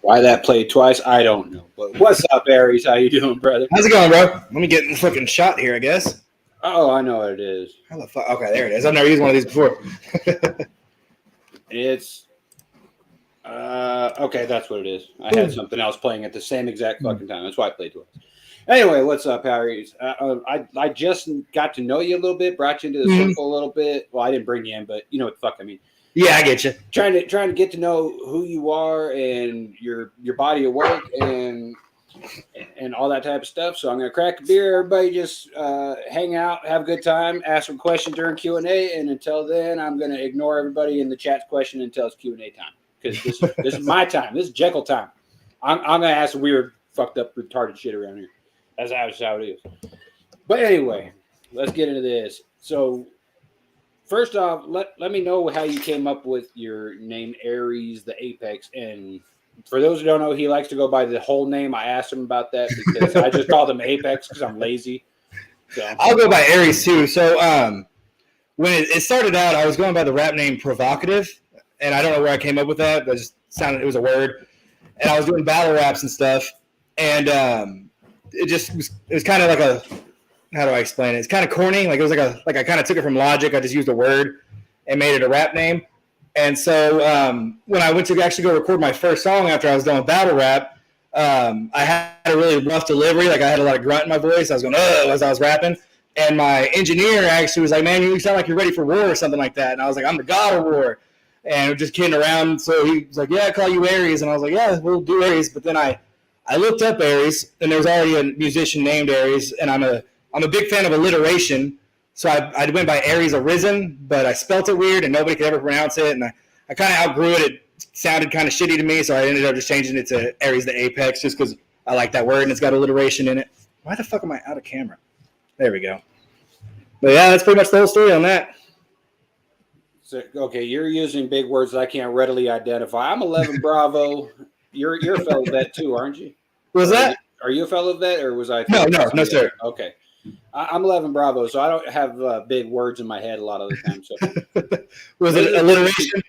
Why that played twice, I don't know. But what's up, Aries? How you doing, brother? How's it going, bro? Let me get the fucking shot here, I guess. Oh, I know what it is. How the fuck? Okay, there it is. I've never used one of these before. It's okay. That's what it is. I had something else playing at the same exact fucking time. That's why I played twice. Anyway, what's up, Aries? I just got to know you a little bit, brought you into the circle a little bit. Well, I didn't bring you in, but you know what the fuck I mean. Yeah, I get you. Trying to get to know who you are and your body of work and all that type of stuff. So I'm gonna crack a beer. Everybody just hang out, have a good time, ask some questions during Q&A, and until then, I'm gonna ignore everybody in the chat's question until it's Q&A time because this is my time. This is Jekyll time. I'm gonna ask weird, fucked up, retarded shit around here. That's how it is. But anyway, let's get into this. So. First off, let me know how you came up with your name, Aries, the Apex. And for those who don't know, he likes to go by the whole name. I asked him about that because I just called him Apex because I'm lazy. So. I'll go by Aries too. So when it started out, I was going by the rap name Provocative, and I don't know where I came up with that, but it just sounded it was a word. And I was doing battle raps and stuff, and it was kind of like a. How do I explain it? It's kind of corny. Like it was like I kind of took it from Logic. I just used a word and made it a rap name. And so when I went to actually go record my first song after I was done with battle rap, I had a really rough delivery. Like I had a lot of grunt in my voice. I was going, oh, as I was rapping. And my engineer actually was like, man, you sound like you're ready for war or something like that. And I was like, I'm the god of war. And we're just kidding around. So he was like, yeah, I call you Aries. And I was like, yeah, we'll do Aries. But then I looked up Aries, and there was already a musician named Aries, and I'm a big fan of alliteration, so I went by Aries Arisen, but I spelt it weird and nobody could ever pronounce it, and I kind of outgrew it. It sounded kind of shitty to me, so I ended up just changing it to Aries the Apex just because I like that word and it's got alliteration in it. Why the fuck am I out of camera? There we go. But yeah, that's pretty much the whole story on that. So, okay, you're using big words that I can't readily identify. I'm 11 Bravo. You're a fellow vet too, aren't you? Was that? Are you a fellow vet or was I? No, sir. Okay. I'm 11 Bravo, so I don't have big words in my head a lot of the time. So, was it alliteration?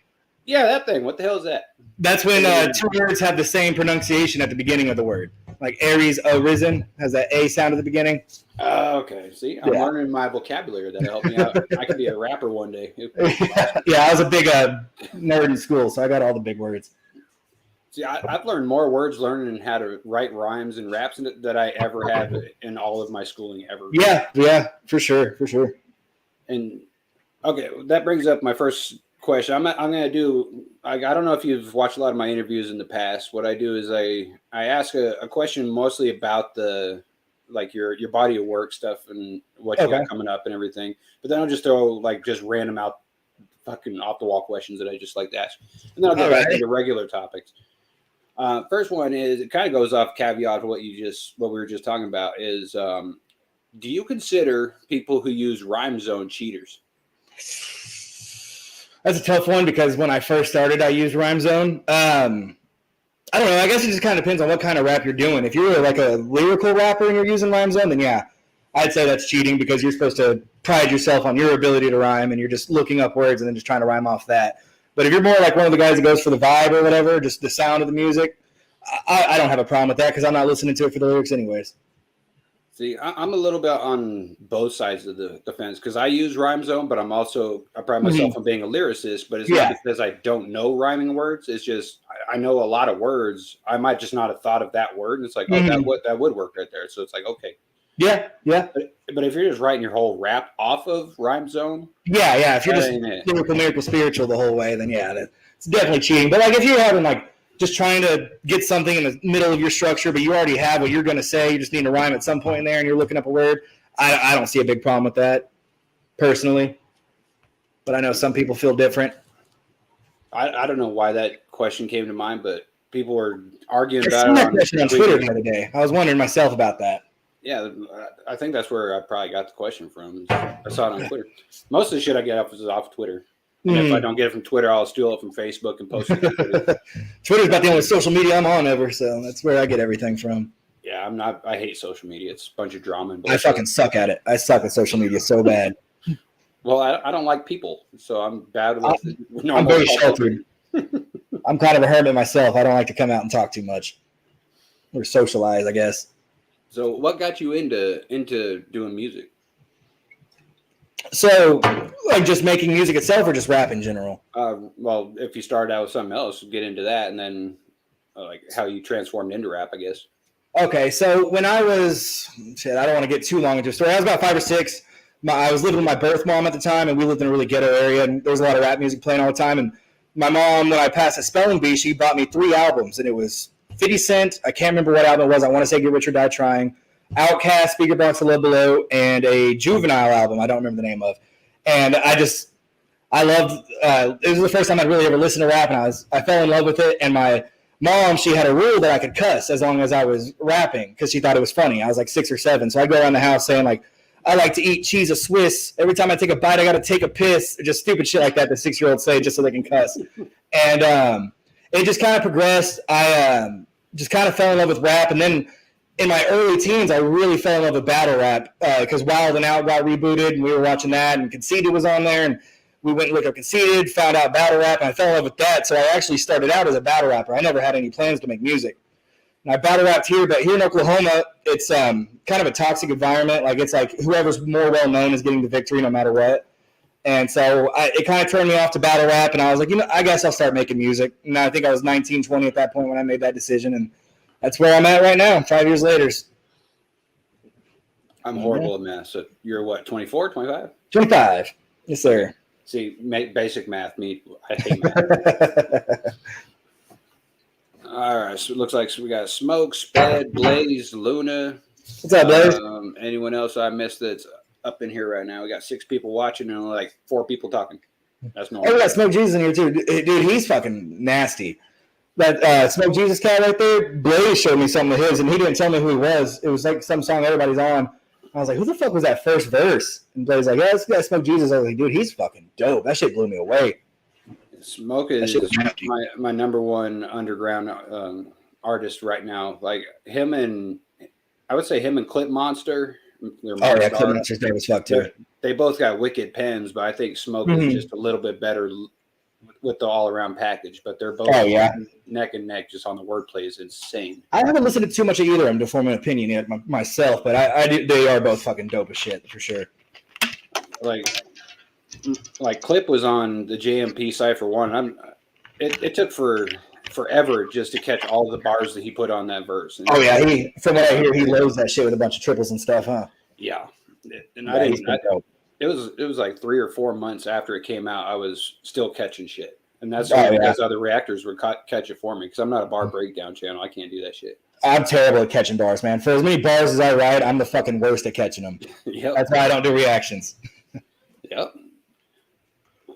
Yeah, that thing. What the hell is that? That's when two words have the same pronunciation at the beginning of the word. Like Aries Arisen has that A sound at the beginning. Okay. See, I'm learning my vocabulary. That'll help me out. I could be a rapper one day. Yeah, I was a big nerd in school, so I got all the big words. See, I've learned more words learning how to write rhymes and raps that I ever have in all of my schooling ever. Yeah, for sure. And okay, that brings up my first question. I'm going to do. I don't know if you've watched a lot of my interviews in the past. What I do is I ask a question mostly about the like your body of work stuff and what you got coming up and everything. But then I'll just throw like just random out fucking off the wall questions that I just like to ask, and then I'll get back into regular topics. First one is it kind of goes off caveat to what we were just talking about is do you consider people who use Rhyme Zone cheaters? That's a tough one because when I first started, I used Rhyme Zone. I don't know. I guess it just kind of depends on what kind of rap you're doing. If you're like a lyrical rapper and you're using Rhyme Zone, then yeah, I'd say that's cheating because you're supposed to pride yourself on your ability to rhyme and you're just looking up words and then just trying to rhyme off that. But if you're more like one of the guys that goes for the vibe or whatever, just the sound of the music, I don't have a problem with that because I'm not listening to it for the lyrics anyways. See, I'm a little bit on both sides of the fence because I use Rhyme Zone, but I pride myself on being a lyricist, but it's not because I don't know rhyming words. It's just I know a lot of words. I might just not have thought of that word. And it's like, that would work right there. So it's like, okay. Yeah. But if you're just writing your whole rap off of Rhyme Zone. Yeah. If you're just lyrical, miracle, spiritual the whole way, then yeah, it's definitely cheating. But like if you're having like just trying to get something in the middle of your structure, but you already have what you're going to say, you just need to rhyme at some point in there and you're looking up a word, I don't see a big problem with that personally. But I know some people feel different. I don't know why that question came to mind, but people were arguing about it on Twitter the other day. I was wondering myself about that. Yeah, I think that's where I probably got the question from. I saw it on Twitter. Most of the shit I get is off Twitter. And if I don't get it from Twitter, I'll steal it from Facebook and post it to Twitter. Twitter's about the only social media I'm on ever, so that's where I get everything from. Yeah, I hate social media. It's a bunch of drama and bullshit. I fucking suck at it. I suck at social media so bad. Well, I don't like people, so I'm bad with I'm very sheltered. I'm kind of a hermit myself. I don't like to come out and talk too much or socialize, I guess. So, what got you into doing music? So, like just making music itself or just rap in general? Well, if you started out with something else, get into that, and then like how you transformed into rap, I guess. Okay, so when I was, I don't want to get too long into a story. I was about 5 or 6. I was living with my birth mom at the time, and we lived in a really ghetto area, and there was a lot of rap music playing all the time. And my mom, when I passed a spelling bee, she bought me 3 albums, and it was 50 Cent. I can't remember what album it was. I want to say Get Rich or Die Trying. Outkast, Speaker Box, A Little Below, and a Juvenile album I don't remember the name of. And I loved, it was the first time I'd really ever listened to rap, and I fell in love with it. And my mom, she had a rule that I could cuss as long as I was rapping because she thought it was funny. I was like 6 or 7. So I go around the house saying like, I like to eat cheese of Swiss. Every time I take a bite, I got to take a piss. Just stupid shit like that 6-year-olds say just so they can cuss. And it just kind of progressed. I just kind of fell in love with rap. And then in my early teens, I really fell in love with battle rap because Wild and Out got rebooted, and we were watching that, and Conceited was on there, and we went and looked up Conceited, found out battle rap, and I fell in love with that. So I actually started out as a battle rapper. I never had any plans to make music. And I battle rapped here, but here in Oklahoma, it's kind of a toxic environment. Like it's like whoever's more well known is getting the victory no matter what. And so it kind of turned me off to battle rap, and I was like, I guess I'll start making music. And I think I was 19, 20 at that point when I made that decision, and that's where I'm at right now, 5 years later. I'm horrible at math. So you're what, 24, 25? 25. Yes, sir. See, basic math. I hate math. All right. So it looks like we got Smoke, Sped, Blaze, Luna. What's up, Blaze? Anyone else I missed that's up in here right now? We got 6 people watching and only like 4 people talking. That's normal. Oh, we got Smoke Jesus in here, too. Dude, he's fucking nasty. That Smoke Jesus cat right there, Blaze showed me some of his, and he didn't tell me who he was. It was like some song everybody's on. I was like, who the fuck was that first verse? And Blaze like, yeah, this guy Smoke Jesus. I was like, dude, he's fucking dope. That shit blew me away. Smoke is my number one underground artist right now. Like him and I would say him and Clip Monster. Clip Monster's dope as fuck too. They both got wicked pens, but I think Smoke is just a little bit better with the all-around package, but they're both neck and neck. Just on the wordplay is insane. I haven't listened to too much of either of them to form an opinion yet myself, but I do. They are both fucking dope as shit for sure. Like Clip was on the JMP Cypher 1. It took forever just to catch all the bars that he put on that verse. And from what I hear, he loads that shit with a bunch of triples and stuff, huh? Yeah, and I didn't. It was like 3 or 4 months after it came out. I was still catching shit, and that's because other reactors would catch it for me because I'm not a bar breakdown channel. I can't do that shit. I'm terrible at catching bars, man. For as many bars as I write, I'm the fucking worst at catching them. Yep. That's why I don't do reactions. Yep.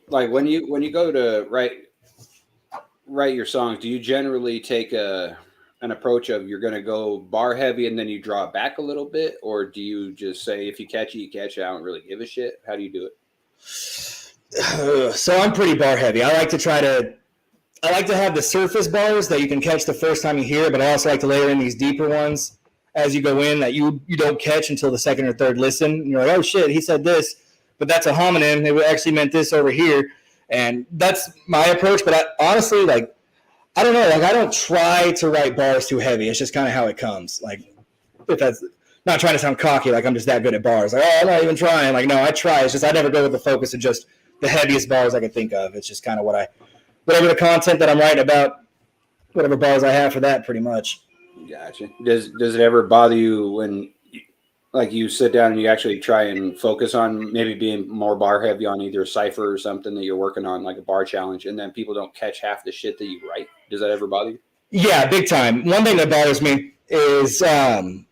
Like when you go to write your songs, do you generally take an approach of you're going to go bar heavy and then you draw it back a little bit, or do you just say if you catch it, you catch it? I don't really give a shit. How do you do it? So I'm pretty bar heavy. I like to have the surface bars that you can catch the first time you hear it, but I also like to layer in these deeper ones as you go in that you don't catch until the second or third listen. And you're like, oh shit, he said this, but that's a homonym. It actually meant this over here. And that's my approach. But honestly, like, I don't know. Like, I don't try to write bars too heavy. It's just kind of how it comes. Like, if that's not trying to sound cocky, like I'm just that good at bars. Like, oh, I'm not even trying. Like, no, I try. It's just I never go with the focus of just the heaviest bars I can think of. It's just kind of whatever the content that I'm writing about, whatever bars I have for that, pretty much. Gotcha. Does it ever bother you when, like, you sit down and you actually try and focus on maybe being more bar heavy on either a cipher or something that you're working on, like a bar challenge, and then people don't catch half the shit that you write? Does that ever bother you? Yeah, big time. One thing that bothers me is when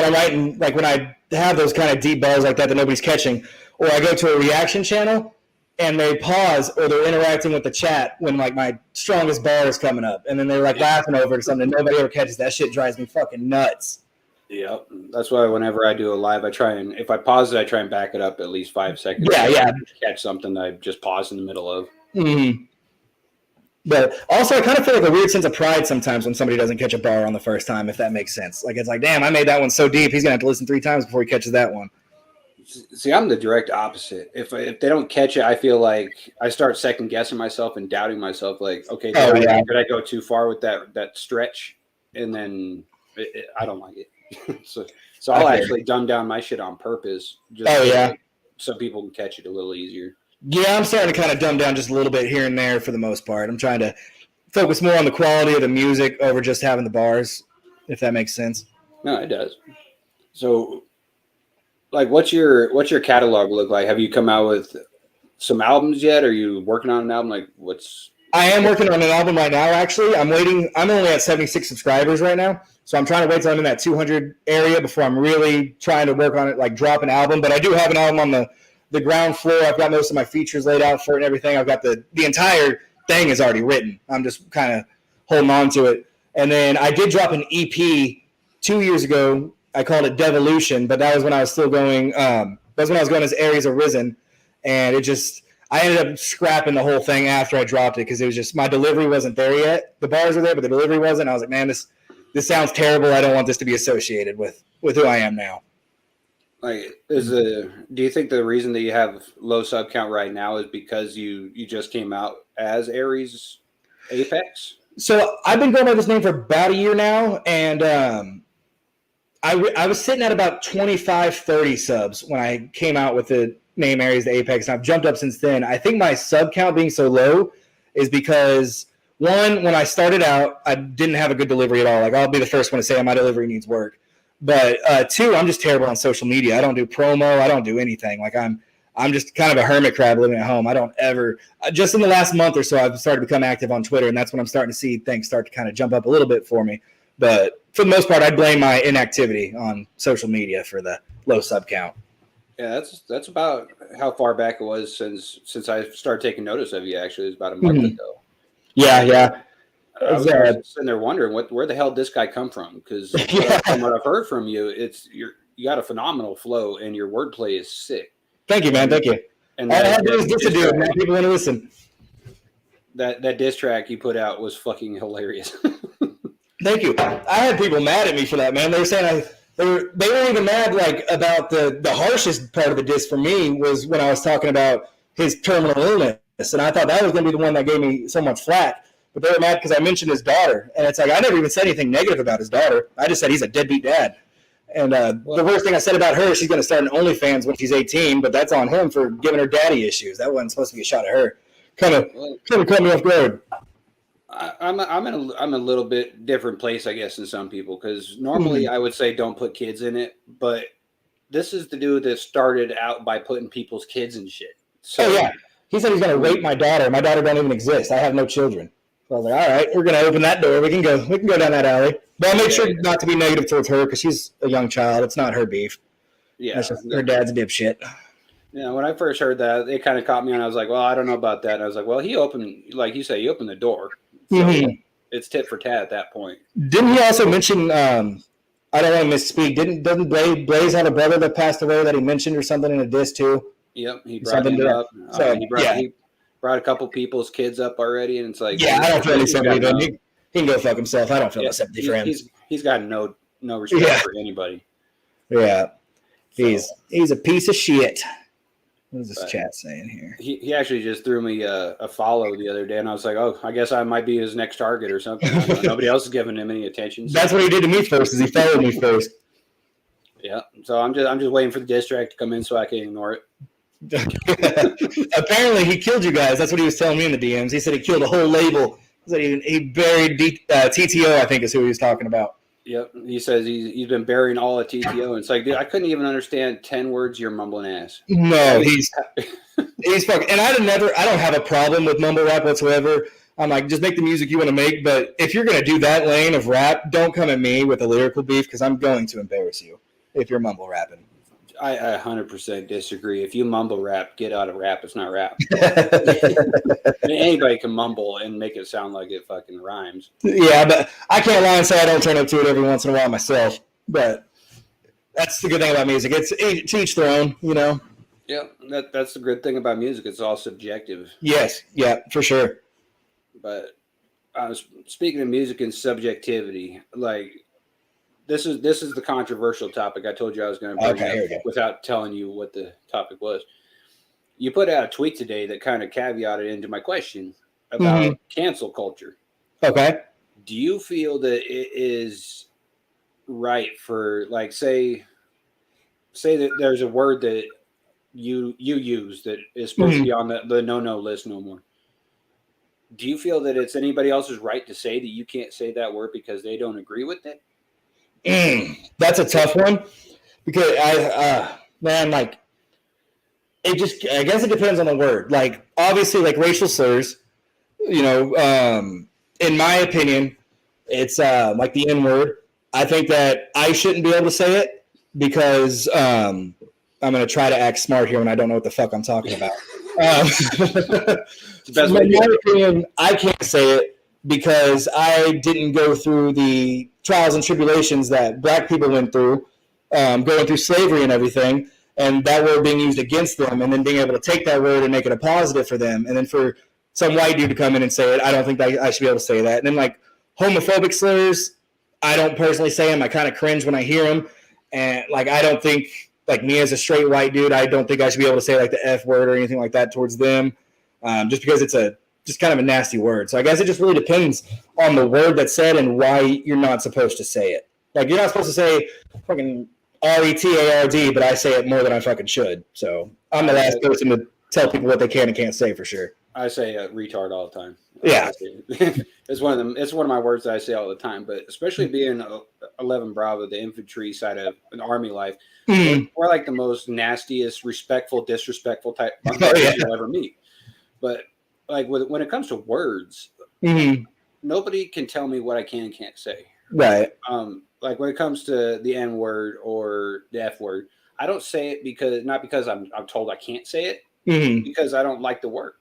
I'm writing, like when I have those kind of deep bars like that nobody's catching, or I go to a reaction channel and they pause or they're interacting with the chat when like my strongest bar is coming up, and then they're like laughing over it or something. Nobody ever catches that shit. Drives me fucking nuts. Yeah, that's why whenever I do a live, I try and if I pause it, I try and back it up at least 5 seconds. Yeah. Catch something that I just paused in the middle of. Mm-hmm. But also, I kind of feel like a weird sense of pride sometimes when somebody doesn't catch a bar on the first time, if that makes sense. Like, it's like, damn, I made that one so deep. He's going to have to listen 3 times before he catches that one. See, I'm the direct opposite. If they don't catch it, I feel like I start second guessing myself and doubting myself. Like, okay, did I go too far with that stretch? And then I don't like it. so I'll actually dumb down my shit on purpose, just so people can catch it a little easier. Yeah, I'm starting to kind of dumb down just a little bit here and there for the most part. I'm trying to focus more on the quality of the music over just having the bars, if that makes sense. No, it does. So, like, what's your catalog look like? Have you come out with some albums yet? Are you working on an album? Like, I am working on an album right now, actually. I'm waiting. I'm only at 76 subscribers right now. So I'm trying to wait till I'm in that 200 area before I'm really trying to work on it, like drop an album. But I do have an album on the ground floor. I've got most of my features laid out for it and everything. I've got the entire thing is already written. I'm just kind of holding on to it. And then I did drop an EP 2 years ago. I called it Devolution, but that was when I was still going. That was when I was going as Aries Arisen, and I ended up scrapping the whole thing after I dropped it because it was just my delivery wasn't there yet. The bars were there, but the delivery wasn't. I was like, man, this sounds terrible. I don't want this to be associated with who I am now. Like, do you think the reason that you have low sub count right now is because you just came out as Aries Apex? So I've been going by this name for about a year now, and I was sitting at about 25, 30 subs when I came out with the name Aries the Apex, and I've jumped up since then. I think my sub count being so low is because, one, when I started out, I didn't have a good delivery at all. Like, I'll be the first one to say my delivery needs work. But two, I'm just terrible on social media. I don't do promo. I don't do anything. Like, I'm just kind of a hermit crab living at home. I don't ever – just in the last month or so, I've started to become active on Twitter, and that's when I'm starting to see things start to kind of jump up a little bit for me. But for the most part, I blame my inactivity on social media for the low sub count. Yeah, that's about how far back it was since I started taking notice of you. Actually, it was about a month ago. Yeah. I was sitting there wondering where the hell did this guy come from? Because from what I've heard from you, you got a phenomenal flow and your wordplay is sick. Thank you, man. Thank you. And all I have to do is get to do it, man. People want to listen. That diss track you put out was fucking hilarious. Thank you. I had people mad at me for that, man. They were saying they weren't even mad like about the harshest part of the diss for me was when I was talking about his terminal illness, and I thought that was going to be the one that gave me so much flack. But they were mad because I mentioned his daughter, and it's like I never even said anything negative about his daughter. I just said he's a deadbeat dad. And the worst thing I said about her, she's going to start an OnlyFans when she's 18, but that's on him for giving her daddy issues. That wasn't supposed to be a shot at her. Kind of cut me off guard. I'm in a little bit different place, I guess, than some people, because normally I would say don't put kids in it, but this is the dude that started out by putting people's kids in shit. So yeah, he said he's going to rape my daughter. My daughter don't even exist. I have no children. So I was like, all right, we're going to open that door. We can go down that alley. But I'll make sure not to be negative towards her because she's a young child. It's not her beef. Yeah, that's just, her dad's a dipshit. Yeah, when I first heard that, it kind of caught me, and I was like, well, I don't know about that. And I was like, well, he opened, like you say, he opened the door. So it's tit for tat at that point. Didn't he also mention, I don't want to misspeak, doesn't Blaze have a brother that passed away that he mentioned or something in a diss too? Yep, he brought him up. So, he brought a couple people's kids up already, and it's like, yeah, I don't feel any sympathy for him. He can go fuck himself. I don't feel no sympathy for him. He's got no respect for anybody. Yeah, he's a piece of shit. What is this chat saying here? He actually just threw me a follow the other day, and I was like, oh, I guess I might be his next target or something. Nobody else is giving him any attention. So. That's what he did to me first, is he followed me first. Yeah, so I'm just waiting for the diss track to come in so I can ignore it. Apparently, he killed you guys. That's what he was telling me in the DMs. He said he killed a whole label. He said he buried TTO, I think is who he was talking about. Yep, he says he's been burying all of TTO, and it's like, dude, I couldn't even understand 10 words you're mumbling ass. No, he's fucking. And I don't have a problem with mumble rap whatsoever. I'm like, just make the music you want to make, but if you're gonna do that lane of rap, don't come at me with a lyrical beef because I'm going to embarrass you if you're mumble rapping. I 100% disagree. If you mumble rap, get out of rap. It's not rap. Anybody can mumble and make it sound like it fucking rhymes. Yeah, but I can't lie and say I don't turn up to it every once in a while myself. But that's the good thing about music. It's to each their own, you know? Yeah, that's the good thing about music. It's all subjective. Yes, yeah, for sure. But speaking of music and subjectivity, like this is the controversial topic. I told you I was going to bring Okay, up without telling you what the topic was. You put out a tweet today that kind of caveated into my question about cancel culture. Okay. Do you feel that it is right for, like, say that there's a word that you use that is supposed to be on the no list no more? Do you feel that it's anybody else's right to say that you can't say that word because they don't agree with it? That's a tough one because man, like, I guess it depends on the word. Like, obviously, like racial slurs, in my opinion, it's like the N word. I think that I shouldn't be able to say it because I'm going to try to act smart here when I don't know what the fuck I'm talking about. In my opinion, I can't say it because I didn't go through the trials and tribulations that black people went through, going through slavery and everything, and that word being used against them, and then being able to take that word and make it a positive for them, and then for some white dude to come in and say it, I don't think that I should be able to say that. And then, like, homophobic slurs, I don't personally say them. I kind of cringe when I hear them, and, like, I don't think, like, me as a straight white dude, I don't think I should be able to say, like, the F word or anything like that towards them, just because it's just kind of a nasty word. So I guess it just really depends on the word that's said and why you're not supposed to say it. Like, you're not supposed to say fucking RETARD, but I say it more than I fucking should. So I'm the last person to tell people what they can and can't say for sure. I say retard all the time. Yeah. It's one of them. It's one of my words that I say all the time, but especially being 11 Bravo, the infantry side of an army life, we're like the most nastiest, disrespectful type you'll ever meet. But like when it comes to words, nobody can tell me what I can and can't say. Right. Like when it comes to the N word or the F word, I don't say it not because I'm told I can't say it, because I don't like the word.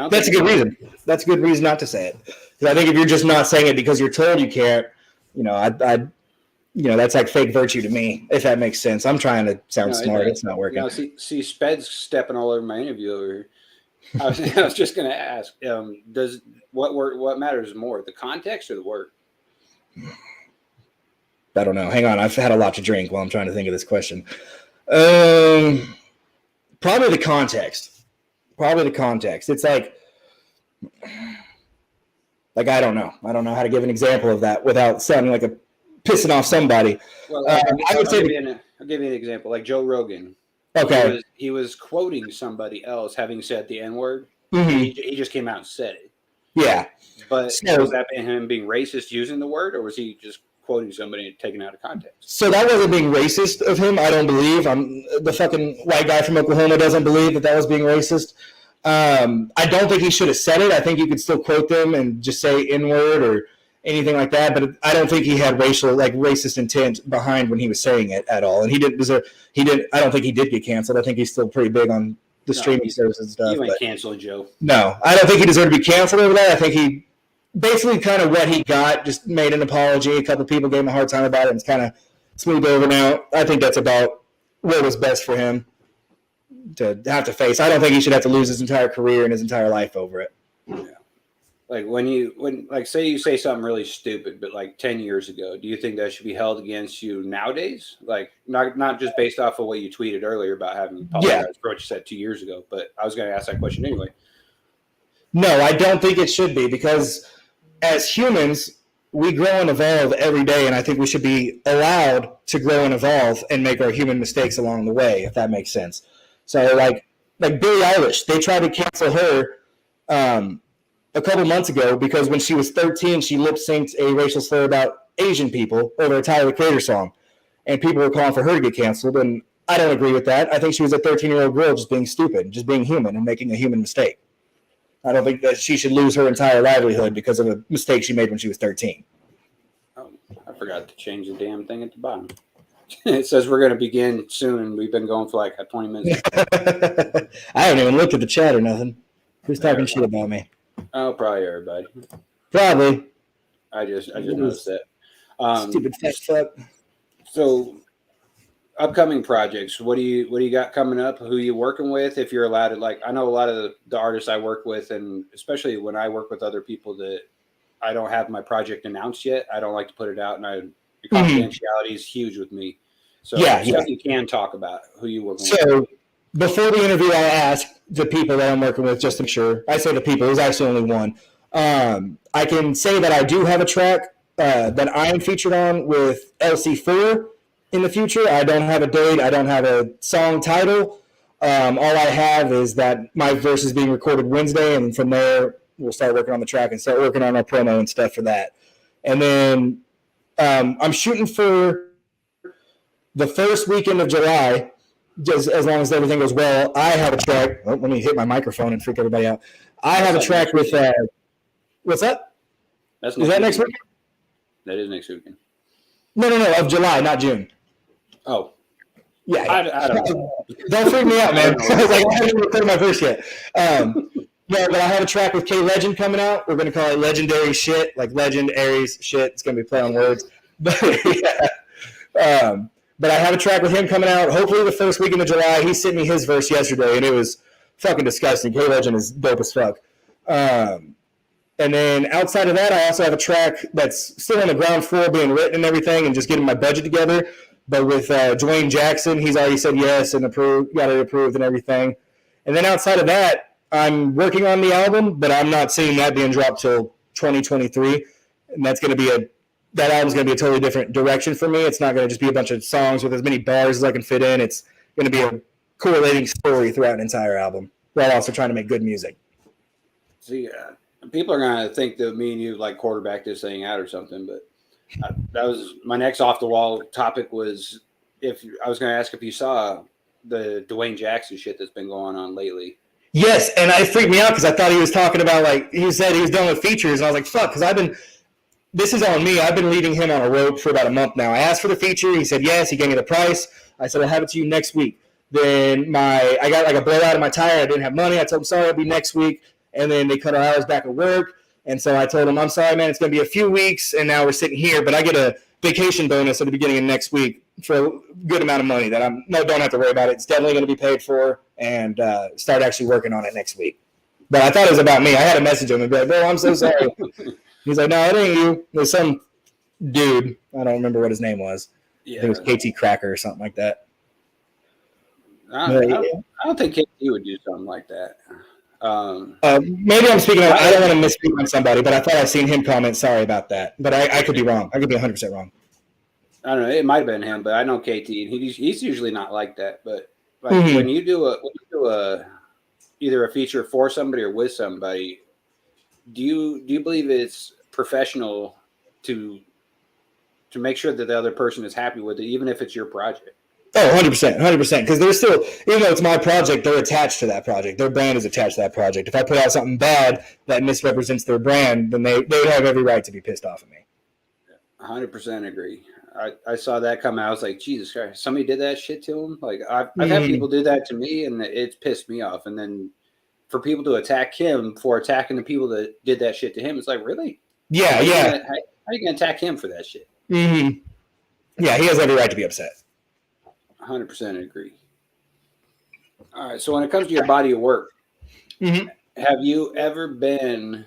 That's a good reason. That's a good reason not to say it. Because I think if you're just not saying it because you're told you can't, that's like fake virtue to me, if that makes sense. I'm trying to sound smart. It's not working. See, Sped's stepping all over my interview over here. I was just going to ask, what matters more, the context or the word? I don't know. Hang on. I've had a lot to drink while I'm trying to think of this question. Probably the context. It's like I don't know. I don't know how to give an example of that without sounding like pissing off somebody. Well, I'll give you an example. Like Joe Rogan. Okay. He was quoting somebody else having said the N word. He just came out and said it. Yeah. But was that him being racist using the word, or was he just quoting somebody and taken out of context? So that wasn't being racist of him, I don't believe. The fucking white guy from Oklahoma doesn't believe that was being racist. I don't think he should have said it. I think you could still quote them and just say N-word or anything like that, but I don't think he had racist intent behind when he was saying it at all. And I don't think he did get canceled. I think he's still pretty big on the streaming services and stuff. You ain't canceling Joe. No, I don't think he deserved to be canceled over that. I think he basically kind of what he got, just made an apology. A couple people gave him a hard time about it, and it's kind of smoothed over now. I think that's about what was best for him to have to face. I don't think he should have to lose his entire career and his entire life over it. Yeah. Like when say you say something really stupid, but like 10 years ago, do you think that should be held against you nowadays? Like not just based off of what you tweeted earlier about having apologized for what you said 2 years ago, but I was going to ask that question anyway. No, I don't think it should be, because as humans, we grow and evolve every day, and I think we should be allowed to grow and evolve and make our human mistakes along the way, if that makes sense. So like Billie Eilish, they tried to cancel her a couple months ago because when she was 13, she lip-synced a racial slur about Asian people over a Tyler the Creator song, and people were calling for her to get canceled, and I don't agree with that. I think she was a 13-year-old girl just being stupid, just being human and making a human mistake. I don't think that she should lose her entire livelihood because of a mistake she made when she was 13. Oh, I forgot to change the damn thing at the bottom. It says we're going to begin soon, and we've been going for like 20 minutes. I haven't even looked at the chat or nothing. Who's talking shit about me? Oh, probably everybody. Probably. I just noticed that. Stupid fat fuck. So, upcoming projects. What do you got coming up? Who you working with? If you're allowed to, like, I know a lot of the artists I work with, and especially when I work with other people that I don't have my project announced yet, I don't like to put it out, and Confidentiality is huge with me. So stuff you can talk about, who you working with. So before the interview, I asked the people that I'm working with just to make sure. I say the people, there's actually only one. I can say that I do have a track that I am featured on with LC4 in the future. I don't have a date. I don't have a song title. All I have is that my verse is being recorded Wednesday, and from there, we'll start working on the track and start working on our promo and stuff for that. And then I'm shooting for the first weekend of July, just as long as everything goes well. I have a track. Oh, let me hit my microphone and freak everybody out. I have a track with what's that? Is that next weekend? That is next weekend. No, of July, not June. Oh. Yeah. I don't know. Don't freak me out, man. I haven't even recorded my verse yet. No, but I have a track with K Legend coming out. We're going to call it Legendary Shit, like Legend, Aries, shit. It's going to be play on words. But but I have a track with him coming out, hopefully the first weekend of July. He sent me his verse yesterday, and it was fucking disgusting. K Legend is dope as fuck. And then outside of that, I also have a track that's still on the ground floor being written and everything and just getting my budget together. But with Dwayne Jackson, he's already said yes and approved, got it approved and everything. And then outside of that, I'm working on the album, but I'm not seeing that being dropped till 2023. And that's going to be that album's going to be a totally different direction for me. It's not going to just be a bunch of songs with as many bars as I can fit in. It's going to be a correlating story throughout an entire album while also trying to make good music. See, people are going to think that me and you like quarterback this thing out or something, but that was my next off the wall topic. Was if I was going to ask if you saw the Dwayne Jackson shit that's been going on lately. Yes, and it freaked me out because I thought he was talking about, like, he said he was done with features, and I was like, fuck, because this is on me. I've been leaving him on a rope for about a month now. I asked for the feature. He said yes. He gave me the price. I said, I'll have it to you next week. Then I got like a blowout in my tire. I didn't have money. I told him, sorry, it'll be next week. And then they cut our hours back at work. And so I told him, I'm sorry, man, it's going to be a few weeks, and now we're sitting here. But I get a vacation bonus at the beginning of next week for a good amount of money that don't have to worry about it. It's definitely going to be paid for, and start actually working on it next week. But I thought it was about me. I had to message him and be like, bro, I'm so sorry. He's like, no, it ain't you. There's some dude. I don't remember what his name was. Yeah. It was KT Cracker or something like that. I don't think KT would do something like that. Maybe I'm speaking out. I don't want to misspeak on somebody, but I thought I seen him comment, sorry about that. But I could be wrong. I could be 100% wrong. I don't know. It might have been him, but I know KT, and he's usually not like that. But like when you do either a feature for somebody or with somebody, do you believe it's professional to make sure that the other person is happy with it, even if it's your project? Oh, 100%. Because they're still, even though it's my project, they're attached to that project. Their brand is attached to that project. If I put out something bad that misrepresents their brand, then they would have every right to be pissed off at me. 100% agree. I saw that come out. I was like, Jesus Christ, somebody did that shit to him. Like I've had people do that to me, and it's pissed me off. And then for people to attack him for attacking the people that did that shit to him, it's like, really? Yeah, how are you gonna attack him for that shit? Mm-hmm. Yeah, he has every right to be upset. 100% agree. All right, so when it comes to your body of work, have you ever been,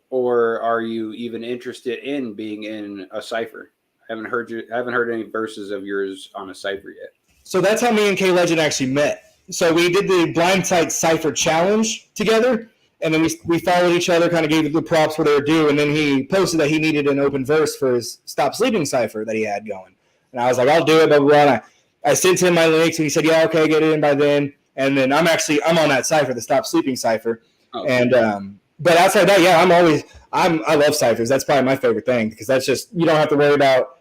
or are you even interested in being in a cipher? I haven't heard any verses of yours on a cipher yet. So that's how me and K Legend actually met. So we did the Blind Sight Cipher Challenge together, and then we followed each other, kind of gave the props where they were due, and then he posted that he needed an open verse for his Stop Sleeping cipher that he had going. And I was like, I'll do it, blah, blah, blah. And I sent him my links, and he said, yeah, okay, get it in by then. And then I'm on that cipher, the Stop Sleeping cipher. Oh, and but outside that, yeah, I love ciphers. That's probably my favorite thing, because that's just, you don't have to worry about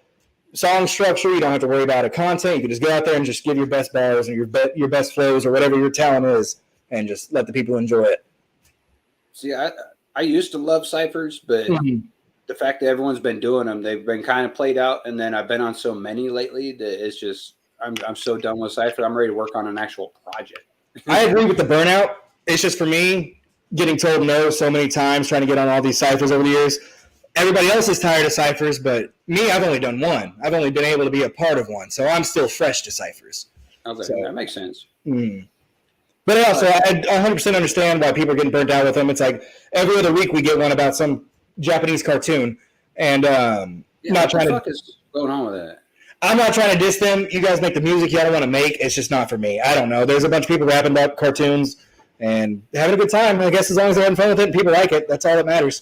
song structure. You don't have to worry about a content. You can just go out there and just give your best bars and your best flows or whatever your talent is, and just let the people enjoy it. See, I used to love ciphers, but the fact that everyone's been doing them, they've been kind of played out. And then I've been on so many lately that it's just, I'm so done with cipher. I'm ready to work on an actual project. I agree with the burnout. It's just, for me, getting told no so many times, trying to get on all these ciphers over the years. Everybody else is tired of ciphers, but me, I've only done one. I've only been able to be a part of one, so I'm still fresh to ciphers. Okay, so, that makes sense. But also, I 100% understand why people are getting burnt out with them. It's like every other week we get one about some Japanese cartoon, and not trying to. going on with that? I'm not trying to diss them. You guys make the music y'all don't want to make. It's just not for me. I don't know. There's a bunch of people rapping about cartoons and having a good time. I guess as long as they're having fun with it and people like it, that's all that matters.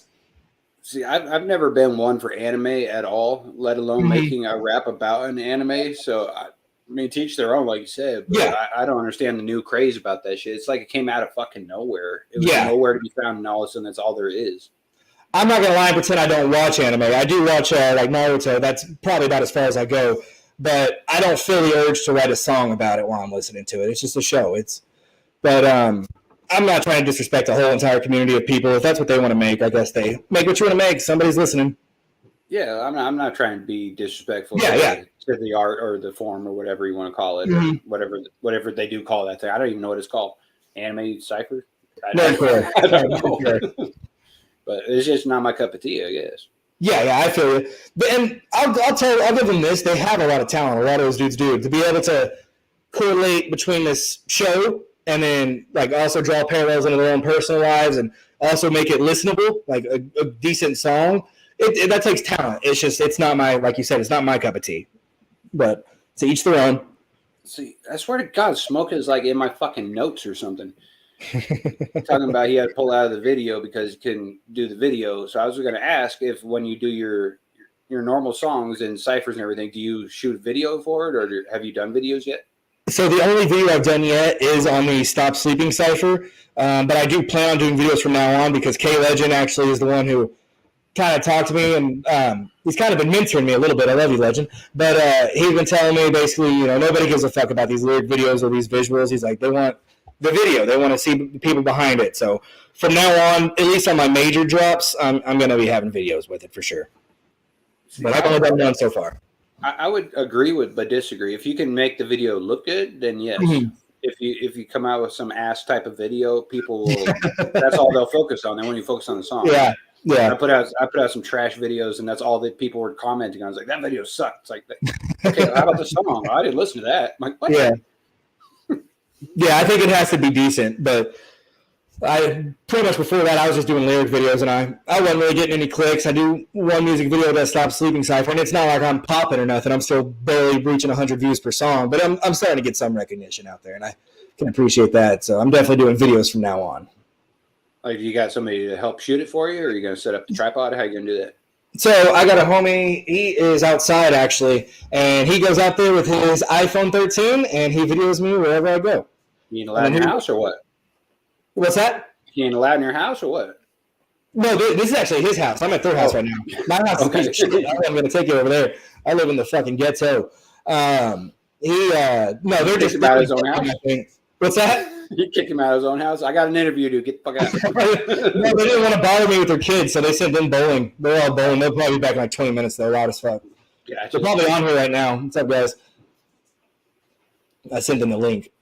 See, I've never been one for anime at all, let alone making a rap about an anime. So, I mean, teach their own, like you said. But Yeah. I don't understand the new craze about that shit. It's like it came out of fucking nowhere. It was Yeah. nowhere to be found, and all of a sudden that's all there is. I'm not going to lie and pretend I don't watch anime. I do watch like Naruto. That's probably about as far as I go. But I don't feel the urge to write a song about it while I'm listening to it. It's just a show. But I'm not trying to disrespect the whole entire community of people. If that's what they want to make, I guess they make what you want to make. Somebody's listening. Yeah, I'm not trying to be disrespectful to the art or the form or whatever you want to call it, or whatever they do call that thing. I don't even know what it's called. Anime cipher? I don't know. But it's just not my cup of tea, I guess. Yeah, I feel you. And I'll give them this. They have a lot of talent. A lot of those dudes do. To be able to correlate between this show and then like also draw parallels into their own personal lives and also make it listenable, like a decent song. That takes talent. It's not my, like you said, it's not my cup of tea. But to each their own. See, I swear to God, Smoke is like in my fucking notes or something. Talking about he had to pull out of the video because he couldn't do the video. So I was going to ask if when you do your normal songs and ciphers and everything, do you shoot video for it, or have you done videos yet? So the only video I've done yet is on the Stop Sleeping cipher, but I do plan on doing videos from now on because K Legend actually is the one who kind of talked to me, and he's kind of been mentoring me a little bit. I love you, Legend. But he's been telling me basically, nobody gives a fuck about these lyric videos or these visuals. He's like, they want the video. They want to see the people behind it. So from now on, at least on my major drops, I'm going to be having videos with it for sure. But I've only done one so far. I would agree with, but disagree. If you can make the video look good, then yes. Mm-hmm. If you come out with some ass type of video, people will. That's all they'll focus on. They won't even focus on the song. Yeah. I put out some trash videos, and that's all that people were commenting on. I was like, that video sucked. It's like, okay, how about the song? I didn't listen to that. I'm like, what? Yeah. Yeah, I think it has to be decent, but I pretty much before that I was just doing lyric videos, and I wasn't really getting any clicks. I do one music video that Stop Sleeping cipher, and it's not like I'm popping or nothing. I'm still barely reaching 100 views per song, but I'm starting to get some recognition out there, and I can appreciate that. So I'm definitely doing videos from now on. Like, you got somebody to help shoot it for you, or are you going to set up the tripod? How are you going to do that? So I got a homie. He is outside actually, and he goes out there with his iPhone 13, and he videos me wherever I go. You ain't allowed in your house or what? What's that? You ain't allowed in your house or what? No, this is actually his house. I'm at their house right now. My house is shit. I'm going to take you over there. I live in the fucking ghetto. No, they're just about his own house. What's that? You kicked him out of his own house. I got an interview to get the fuck out. No, they didn't want to bother me with their kids, so they sent them bowling. They're all bowling. They'll probably be back in like 20 minutes. They're loud as fuck. Gotcha. They're probably on here right now. What's up, guys? I sent them the link.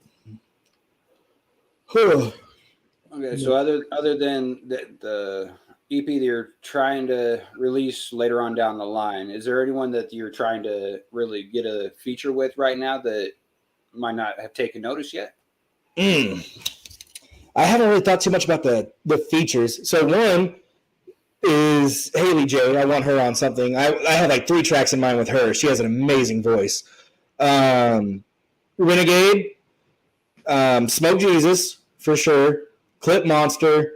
Okay, so other than the EP that you're trying to release later on down the line, is there anyone that you're trying to really get a feature with right now that might not have taken notice yet? I haven't really thought too much about the features. So one is Haley J. I want her on something. I have like 3 tracks in mind with her. She has an amazing voice. Renegade, Smoke Jesus for sure. Clip Monster.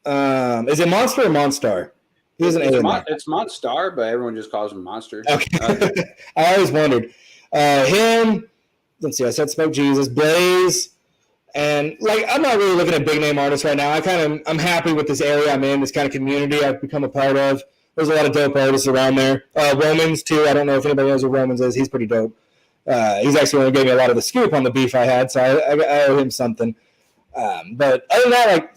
Is it Monster or Monstar? It's Monstar, but everyone just calls him Monster. Okay. I always wondered. Him. Let's see. I said Smoke Jesus, Blaze, and like I'm not really looking at big name artists right now. I'm happy with this area I'm in, this kind of community I've become a part of. There's a lot of dope artists around there. Romans too. I don't know if anybody knows who Romans is. He's pretty dope. He's actually one who gave me a lot of the scoop on the beef I had, so I owe him something. But other than that, like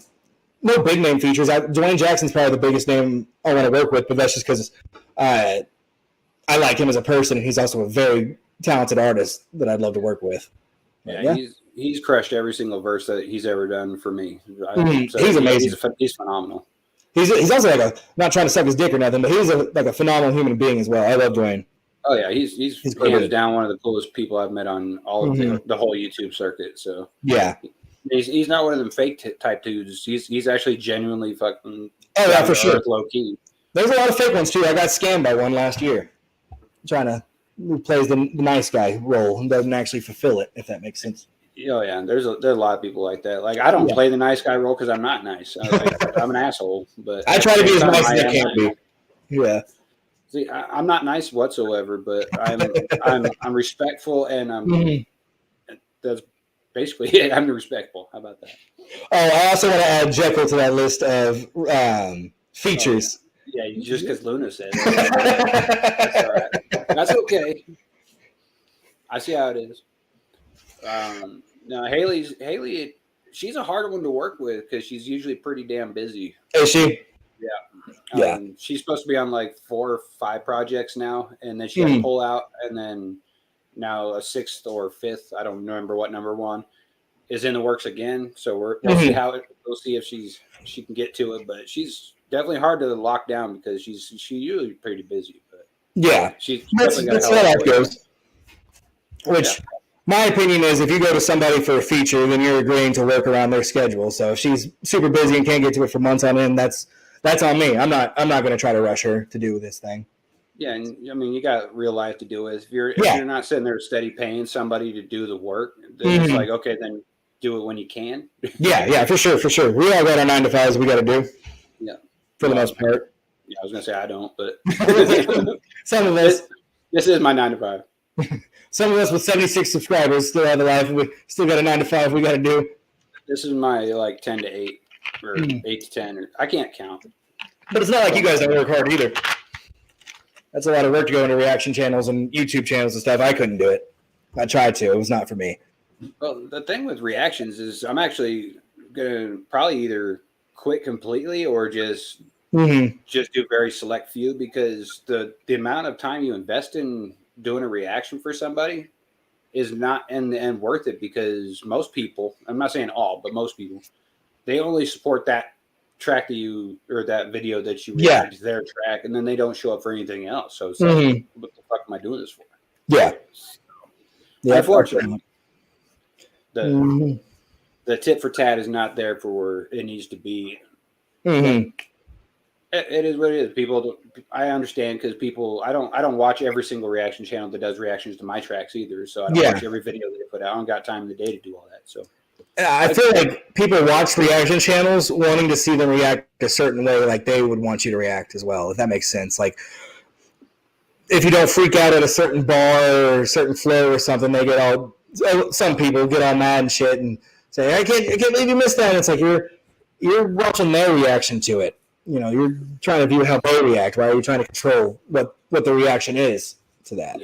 no big name features. Dwayne Jackson's probably the biggest name I want to work with, but that's just because I like him as a person, and he's also a very talented artist that I'd love to work with. Yeah. He's crushed every single verse that he's ever done for me. He's amazing. He's phenomenal. He's also like not trying to suck his dick or nothing, but he's like a phenomenal human being as well. I love Dwayne. Oh yeah, he's hands down one of the coolest people I've met on all of the whole YouTube circuit. So yeah, he's not one of them fake type dudes. He's actually genuinely fucking. Oh yeah, for sure. Low key. There's a lot of fake ones too. I got scammed by one last year. I'm trying to who plays the nice guy role and doesn't actually fulfill it, if that makes sense. Oh yeah, there's a lot of people like that. Like I don't play the nice guy role because I'm not nice. I'm an asshole, but I try to be as nice as I can be. Yeah. See, I'm not nice whatsoever, but I'm respectful, and that's basically it. I'm respectful. How about that? Oh, I also want to add Jekyll to that list of features. Yeah, just because Luna said it. That's all right. That's okay. I see how it is. Now Haley, she's a hard one to work with because she's usually pretty damn busy. Is she? Yeah. She's supposed to be on like 4 or 5 projects now, and then she had to pull out, and then now a 6th or 5th, I don't remember what number one, is in the works again. So we'll see we'll see if she can get to it, but she's definitely hard to lock down because she's usually pretty busy. But yeah, she's that's how that goes. Which, my opinion is, if you go to somebody for a feature, then you're agreeing to work around their schedule. So if she's super busy and can't get to it for months on end, that's on me. I'm not going to try to rush her to do this thing. Yeah, and I mean, you got real life to do with. If you're not sitting there steady paying somebody to do the work, then it's like, okay, then do it when you can. Yeah, for sure. We all got our 9 to 5s we got to do. Yeah, for the most part. Yeah, I was gonna say I don't, but some of us. This is my 9 to 5. Some of us with 76 subscribers still have a life. We still got a 9 to 5 we got to do. This is my like 10 to 8 or 8 to 10. Or, I can't count. But it's not like you guys don't work hard either. That's a lot of work to go into reaction channels and YouTube channels and stuff. I couldn't do it. I tried to. It was not for me. Well, the thing with reactions is I'm actually going to probably either quit completely or just do very select few, because the amount of time you invest in doing a reaction for somebody is not in the end worth it, because most people, I'm not saying all, but most people, they only support that track that you, or that video that you react to their track, and then they don't show up for anything else. So it's like, what the fuck am I doing this for? Yeah. Unfortunately, the tit for tat is not there for where it needs to be. It is what it is. People, I understand, because people, I don't watch every single reaction channel that does reactions to my tracks either. So I don't watch every video that they put out. I don't got time in the day to do all that. So I feel like people watch reaction channels wanting to see them react a certain way, like they would want you to react as well, if that makes sense. Like, if you don't freak out at a certain bar or a certain flow or something, they get all, some people get all mad and shit and say, I can't believe you missed that. And it's like, you're watching their reaction to it. You know, you're trying to view how they react. Why are you trying to control what the reaction is to that?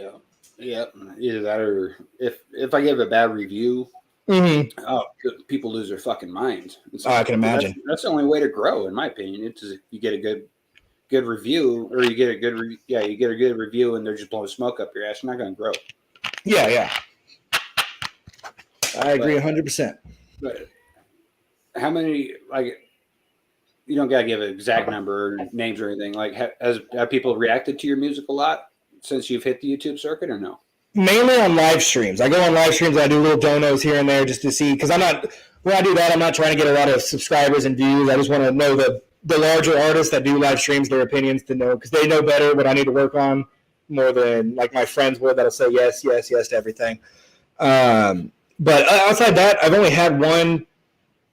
Yeah. Either that, or if I give a bad review, people lose their fucking minds. So I can imagine. That's the only way to grow, in my opinion. It's if you get a good review, or you get a good review, and they're just blowing smoke up your ass. You're not going to grow. Yeah. I agree 100%. But how many, like, you don't got to give an exact number or names or anything. Like, have people reacted to your music a lot since you've hit the YouTube circuit, or no? Mainly on live streams. I go on live streams and I do little donos here and there just to see, because when I do that, I'm not trying to get a lot of subscribers and views. I just want to know the larger artists that do live streams, their opinions, to know, because they know better what I need to work on more than like my friends would that'll say yes to everything. But outside that, I've only had one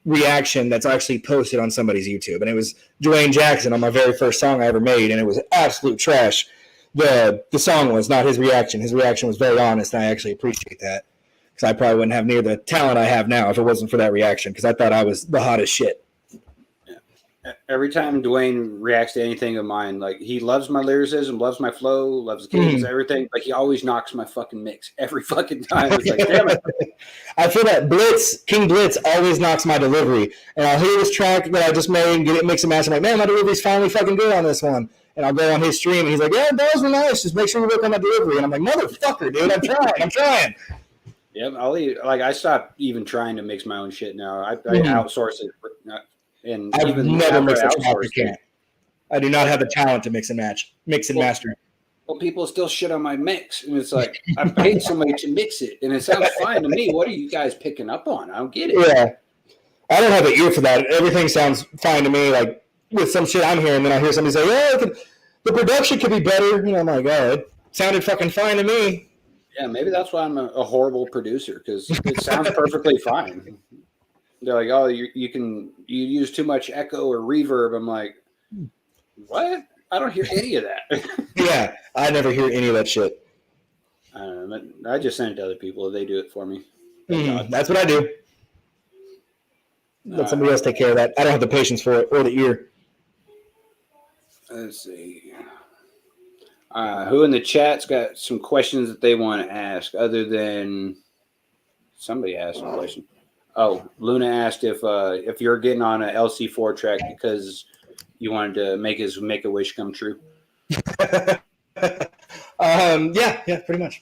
reaction that's actually posted on somebody's YouTube, and it was Dwayne Jackson on my very first song I ever made, and it was absolute trash. The song was, not his reaction. His reaction was very honest, and I actually appreciate that, because I probably wouldn't have near the talent I have now if it wasn't for that reaction, because I thought I was the hottest shit. Every time Dwayne reacts to anything of mine, like, he loves my lyricism, loves my flow, loves the cadence, everything, but he always knocks my fucking mix every fucking time. It's like, damn it. I feel that King Blitz always knocks my delivery. And I'll hear this track that I just made and get it mix and match. I'm like, man, my delivery's finally fucking good on this one. And I'll go on his stream, and he's like, yeah, those were nice. Just make sure you work on my delivery. And I'm like, motherfucker, dude, I'm trying. Yep, I stopped even trying to mix my own shit now. I outsource it. And I've even never mixed it. I do not have the talent to mix and master. Well, people still shit on my mix, and it's like, I paid somebody to mix it, and it sounds fine to me. What are you guys picking up on? I don't get it. Yeah, I don't have an ear for that. Everything sounds fine to me. Like, with some shit I'm hearing, then I hear somebody say, "Yeah, the production could be better." You know, I'm like, all right. Sounded fucking fine to me. Yeah, maybe that's why I'm a horrible producer, because it sounds perfectly fine. They're like, oh, you use too much echo or reverb. I'm like, what? I don't hear any of that. Yeah, I never hear any of that shit. I just send it to other people. They do it for me. That's what I do. Let somebody else take care of that. I don't have the patience for it or the ear. Let's see. Who in the chat's got some questions that they want to ask other than somebody asked a question? Oh, Luna asked if you're getting on an LC4 track because you wanted to make his Make-A-Wish come true. Yeah, pretty much.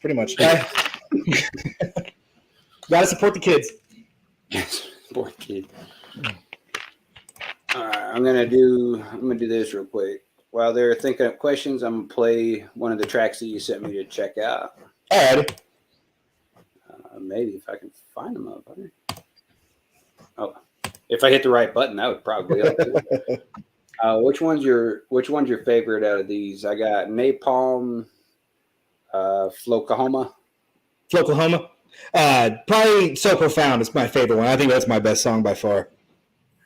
Gotta support the kids. Yes, poor kid. All right, I'm gonna do this real quick. While they're thinking of questions, I'm gonna play one of the tracks that you sent me to check out. All right. Maybe if I can find them up. Oh, if I hit the right button, that would probably help too. Which one's your favorite out of these? I got Napalm, Flocahoma. Flocahoma. Probably So Profound is my favorite one. I think that's my best song by far.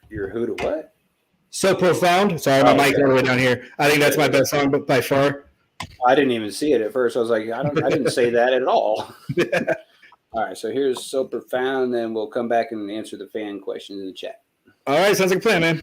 Your who to what? So Profound. Sorry, my mic's all the way down here. I think that's my best song by far. I didn't even see it at first. I was like, I didn't say that at all. All right, so here's So Profound, then we'll come back and answer the fan questions in the chat. All right, sounds like a plan, man.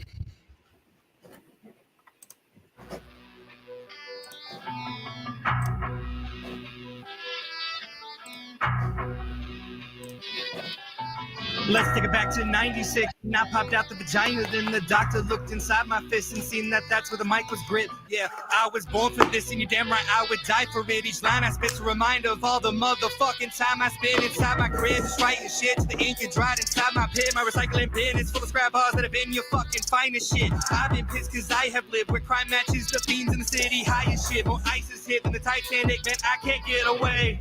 Let's take it back to 96. And I popped out the vagina, then the doctor looked inside my fist and seen that that's where the mic was gripped. Yeah, I was born for this, and you're damn right I would die for it. Each line I spit's a reminder of all the motherfucking time I spent inside my crib, just writing shit till the ink had dried inside my pen. My recycling bin is full of scrap bars that have been your fucking finest shit. I've been pissed cause I have lived where crime matches the fiends in the city. High as shit, more ISIS hit than the Titanic, man, I can't get away.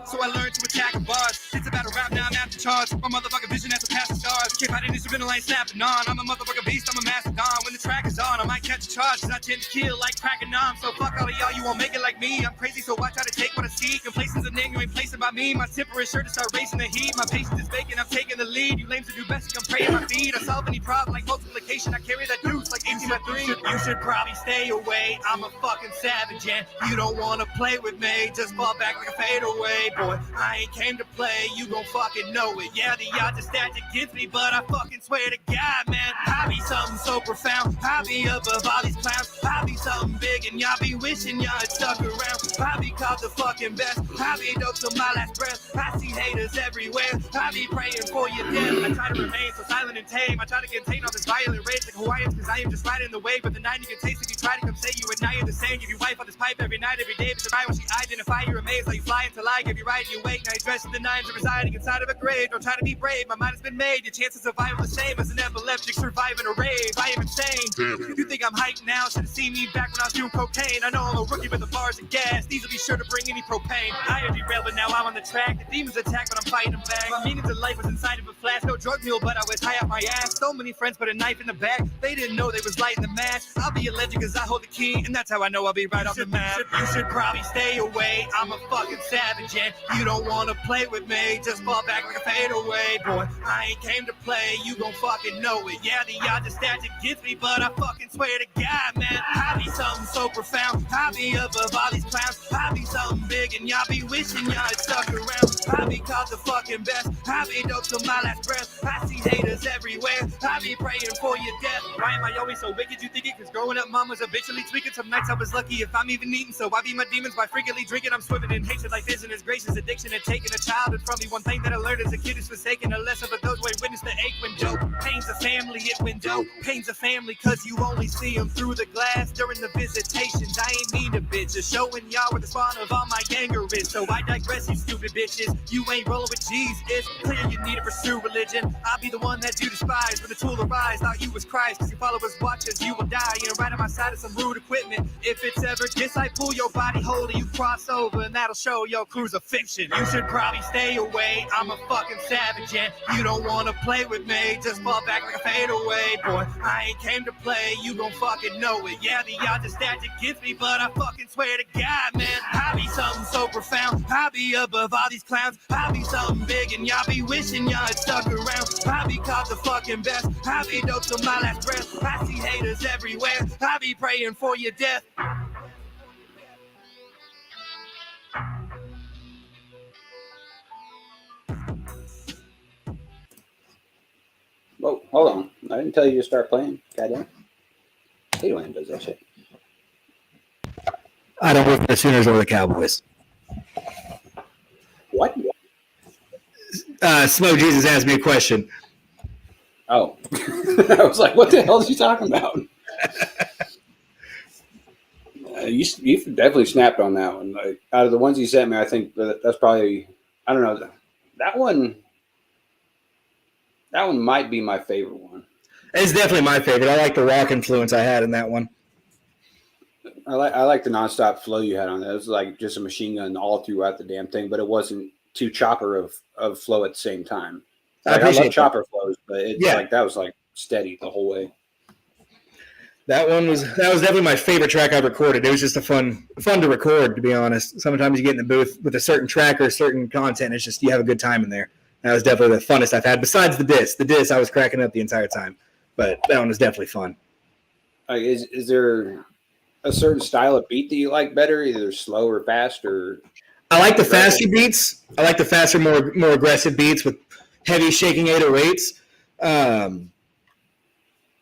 So I learned to attack a bars. It's about a rap, now I'm after charge. My motherfucking vision has surpassed the stars. Can't fight an instrumental, I ain't snapping on. I'm a motherfucking beast, I'm a mastodon. When the track is on, I might catch a charge, cause I tend to kill like cracking on. So fuck all of y'all, you won't make it like me. I'm crazy, so I try to take what I see. Complacent's a name you ain't placing by me. My temper is sure to start racing the heat. My patience is vacant, I'm taking the lead. You lames to do best, you come praying my feet. I solve any problem like multiplication. I carry that deuce like 18 by 3. You should probably stay away. I'm a fucking savage and you don't wanna play with me. Just fall back like a fadeaway, boy. I ain't came to play, you gon' fucking know it. Yeah, the odds are stacked against me, but I fucking swear to God, man, I be something so profound. I be above all these clowns. I be something big and y'all be wishing y'all had stuck around. I be called the fucking best. I be dope till my last breath. I see haters everywhere. I be praying for your death. I try to remain so silent and tame. I try to contain all this violent rage like Hawaiians, cause I am just riding the wave. But the night you can taste if you try to come say you and I are the same. Give your wife on this pipe every night, every day. But survive when she identify, you're amazed. Like you fly until I give you right, you wake. Now you dress in the nines and residing inside of a grave. Don't try to be brave, my mind has been made. Your chances of survival the same as an epileptic surviving a rave. I am insane. You think I'm hyped now? Should've seen me back when I was doing cocaine. I know I'm a rookie with the bars and gas. These will be sure to bring any propane. I had derailed, but now I'm on the track. The demons attack, but I'm fighting them back. My meaning to life was inside of a flask. No drug mule, but I was high off my ass. So many friends put a knife in the back. They didn't know they was lighting the match. I'll be a legend cause I hold the key, and that's how I know I'll be right off the map. You should probably stay away. I'm a fucking savage and you don't wanna play with me. Just fall back like a fadeaway, boy. I ain't came to play, you gon' fucking know it. Yeah, the odds are stacked against me, but I fucking swear to God, man, I be something so profound. I be above all these clowns. I be something big and y'all be wishing y'all had stuck around. I be called the fucking best. I be dope till my last breath. I see haters everywhere. I be praying for your death. Why am I always so wicked, you think it? Cause growing up, mom was habitually tweaking. Some nights I was lucky if I'm even eating. So I be my demons by frequently drinking. I'm swimming in hatred like this and his gracious addiction and taking a childhood from me. One thing that I learned as a kid is forsaken. A lesson for those who ain't witness the ache when dope. Pain's a family, it when dope. Pain's a family cause you only see them through the glass during the visitations. I ain't mean to bitch, just showing y'all where the spawn of all my anger is. So I digress, you stupid bitches. You ain't rolling with G's. It's clear you need to pursue religion. I'll be the one that you despise. When the tool arrives, thought you was Christ. Cause your followers watch as you will die. And right on my side of some rude equipment. If it's ever this, I pull your body whole and you cross over, and that'll show your crew's a fiction. You should probably stay away. I'm a fucking savage and you don't wanna play with me. Just fall back like a fadeaway. away, boy. I ain't came to play, you gon' fucking know it. Yeah, the odds are stacked against me, but I fucking swear to God, man, I be something so profound. I be above all these clowns. I be something big and y'all be wishing y'all had stuck around. I be called the fucking best. I be dope till my last breath. I see haters everywhere. I be praying for your death. Whoa, hold on. I didn't tell you to start playing. Goddamn. Taylor does that shit. I don't work for the Sooners or the Cowboys. What? Smo Jesus asked me a question. Oh. I was like, what the hell is he talking about? You definitely snapped on that one. Like, out of the ones you sent me, I think that's probably, I don't know. That one might be my favorite one. It's definitely my favorite. I like the rock influence I had in that one. I like the nonstop flow you had on that. It was like just a machine gun all throughout the damn thing, but it wasn't too chopper of flow at the same time. Like, I love chopper flows, but it's like that was like steady the whole way. That was definitely my favorite track I've recorded. It was just fun to record, to be honest. Sometimes you get in the booth with a certain track or a certain content, it's just you have a good time in there. That was definitely the funnest I've had. Besides the diss. The diss, I was cracking up the entire time. But that one was definitely fun. Is there a certain style of beat that you like better, either slow or fast? Or I like the faster beats. I like the faster, more aggressive beats with heavy shaking 808s.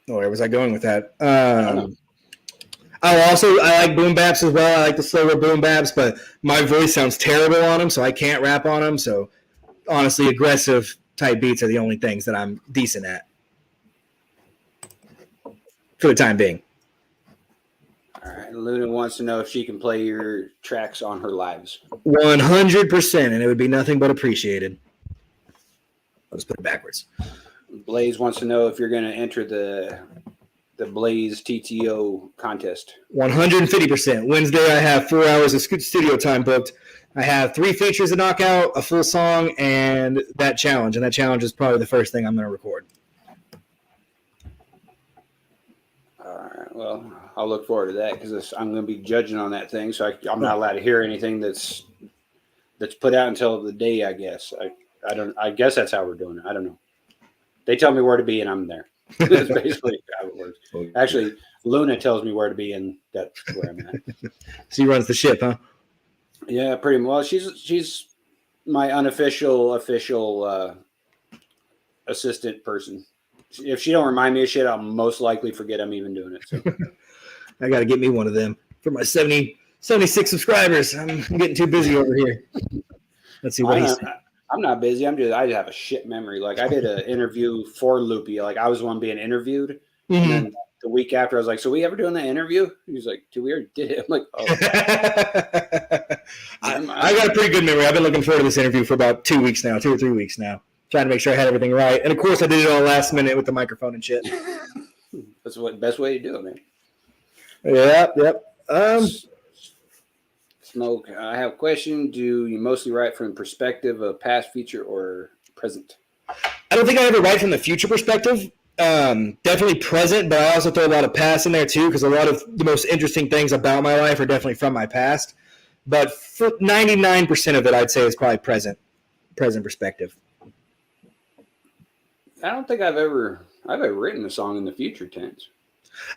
Where was I going with that? I like boom baps as well. I like the slower boom baps, but my voice sounds terrible on them, so I can't rap on them. So honestly, aggressive type beats are the only things that I'm decent at for the time being. All right. Luna wants to know if she can play your tracks on her lives. 100%, and it would be nothing but appreciated. Let's put it backwards. Blaze wants to know if you're going to enter the Blaze TTO contest. 150%. Wednesday, I have 4 hours of studio time booked. I have 3 features to knock out, a full song, and that challenge. And that challenge is probably the first thing I'm going to record. All right. Well, I'll look forward to that because I'm going to be judging on that thing. So I'm not allowed to hear anything that's put out until the day, I guess. I guess that's how we're doing it. I don't know. They tell me where to be, and I'm there. That's basically how it works. Actually, Luna tells me where to be, and that's where I'm at. She runs the ship, huh? Yeah, pretty well. She's my unofficial assistant person. If she don't remind me of shit, I'll most likely forget I'm even doing it. So. I got to get me one of them for my 76 subscribers. I'm getting too busy over here. Let's see what he's saying. I'm not busy. I just have a shit memory. Like I did an interview for Loopy. Like I was the one being interviewed. Mm-hmm. And then the week after I was like, so we ever doing that interview? He was like, dude, we already did it. I'm like, oh. I got a pretty good memory. I've been looking forward to this interview for about 2 weeks now, 2 or 3 weeks now. Trying to make sure I had everything right. And of course I did it all last minute with the microphone and shit. That's the best way to do it, man. Yep. Smoke, I have a question. Do you mostly write from the perspective of past, future, or present? I don't think I ever write from the future perspective. Definitely present, but I also throw a lot of past in there too, because a lot of the most interesting things about my life are definitely from my past. But for 99% of it, I'd say is probably present perspective. I don't think I've ever written a song in the future tense.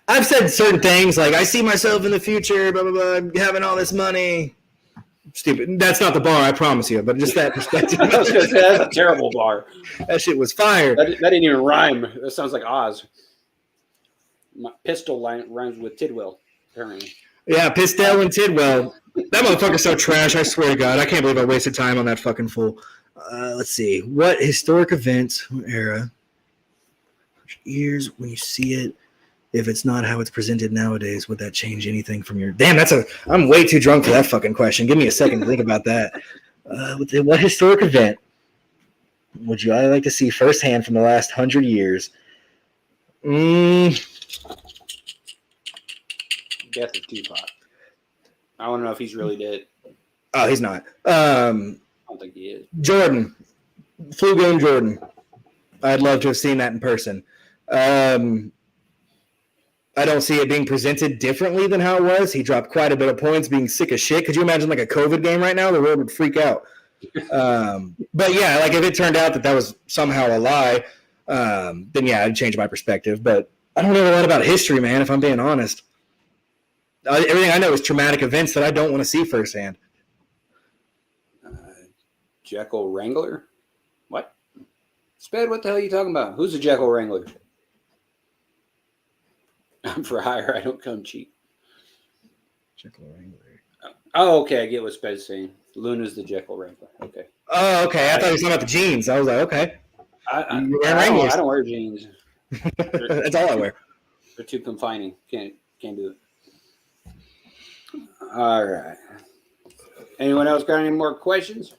I've said certain things like I see myself in the future, blah, blah, blah, having all this money. Stupid. That's not the bar, I promise you, but just that perspective. I was going to say, that's a terrible bar. That shit was fire. That didn't even rhyme. That sounds like Oz. My pistol rhymes with Tidwell, apparently. Yeah, Pistol and Tidwell. That motherfucker's so trash, I swear to God. I can't believe I wasted time on that fucking fool. Let's see. What historic events, what era, years when you see it, if it's not how it's presented nowadays, would that change anything from your... Damn, I'm way too drunk for that fucking question. Give me a second to think about that. What historic event would you like to see firsthand from the last 100 years? Death of Tupac. I want to know if he's really dead. Oh, he's not. I don't think he is. Jordan. Flu game Jordan. I'd love to have seen that in person. I don't see it being presented differently than how it was. He dropped quite a bit of points, being sick as shit. Could you imagine like a COVID game right now? The world would freak out. But yeah, like if it turned out that was somehow a lie, then yeah, I'd change my perspective. But I don't know a lot about history, man, if I'm being honest. Everything I know is traumatic events that I don't want to see firsthand. Jekyll Wrangler? What? Sped, what the hell are you talking about? Who's a Jekyll Wrangler? I'm for hire. I don't come cheap. Jekyll Wrangler. Oh, okay. I get what Sped's saying. Luna's the Jekyll Wrangler. Okay. Oh, okay. I thought he was talking about the jeans. I was like, okay. I Wranglers. don't wear jeans. That's all I wear. They're too confining. Can't do it. All right. Anyone else got any more questions?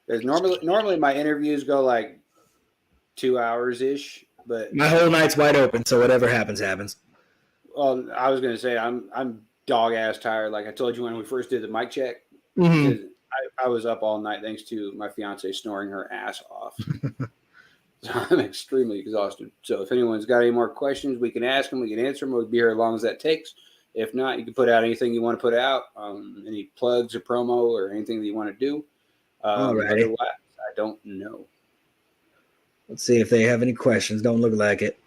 Because normally my interviews go like 2 hours ish, but my whole night's wide open, so whatever happens, happens. Well, I was gonna say I'm dog ass tired. Like I told you when we first did the mic check, Mm-hmm. I was up all night thanks to my fiance snoring her ass off. So I'm extremely exhausted. So if anyone's got any more questions, we can ask them, we can answer them. We'll be here as long as that takes. If not, you can put out anything you want to put out, any plugs or promo or anything that you want to do. Otherwise, I don't know. Let's see if they have any questions. Don't look like it.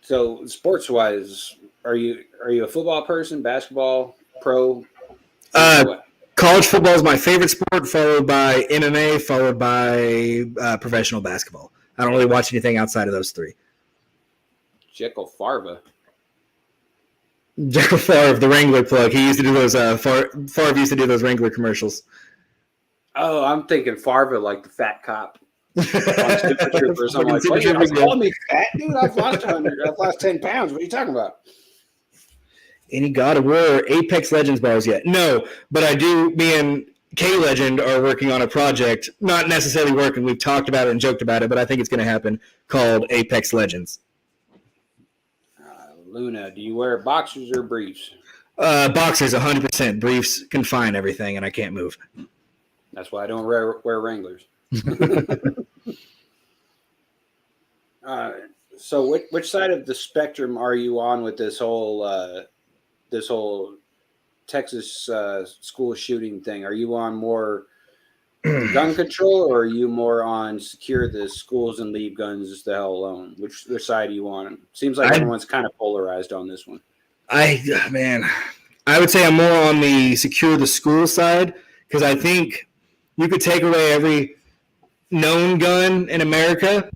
So sports-wise, are you a football person, basketball, pro? College football is my favorite sport, followed by MMA, followed by professional basketball. I don't really watch anything outside of those three. Jekyll Farva. Jekyll Favre, the Wrangler plug. He used to do those. Favre used to do those Wrangler commercials. Oh, I'm thinking Farva, like the fat cop. On Super Troopers. I'm like, what are you calling me fat, dude? I've lost 10 pounds. What are you talking about? Any God of War or Apex Legends bars yet? No, but I do. Me and K-Legend are working on a project. Not necessarily working. We've talked about it and joked about it, but I think it's going to happen. Called Apex Legends. Luna, do you wear boxers or briefs? Boxers, 100%. Briefs confine everything, and I can't move. That's why I don't wear Wranglers. So which side of the spectrum are you on with this whole Texas school shooting thing? Are you on more gun control, or are you more on secure the schools and leave guns the hell alone? Which side are you on? Seems like everyone's kind of polarized on this one. I would say I'm more on the secure the school side, because I think you could take away every known gun in America,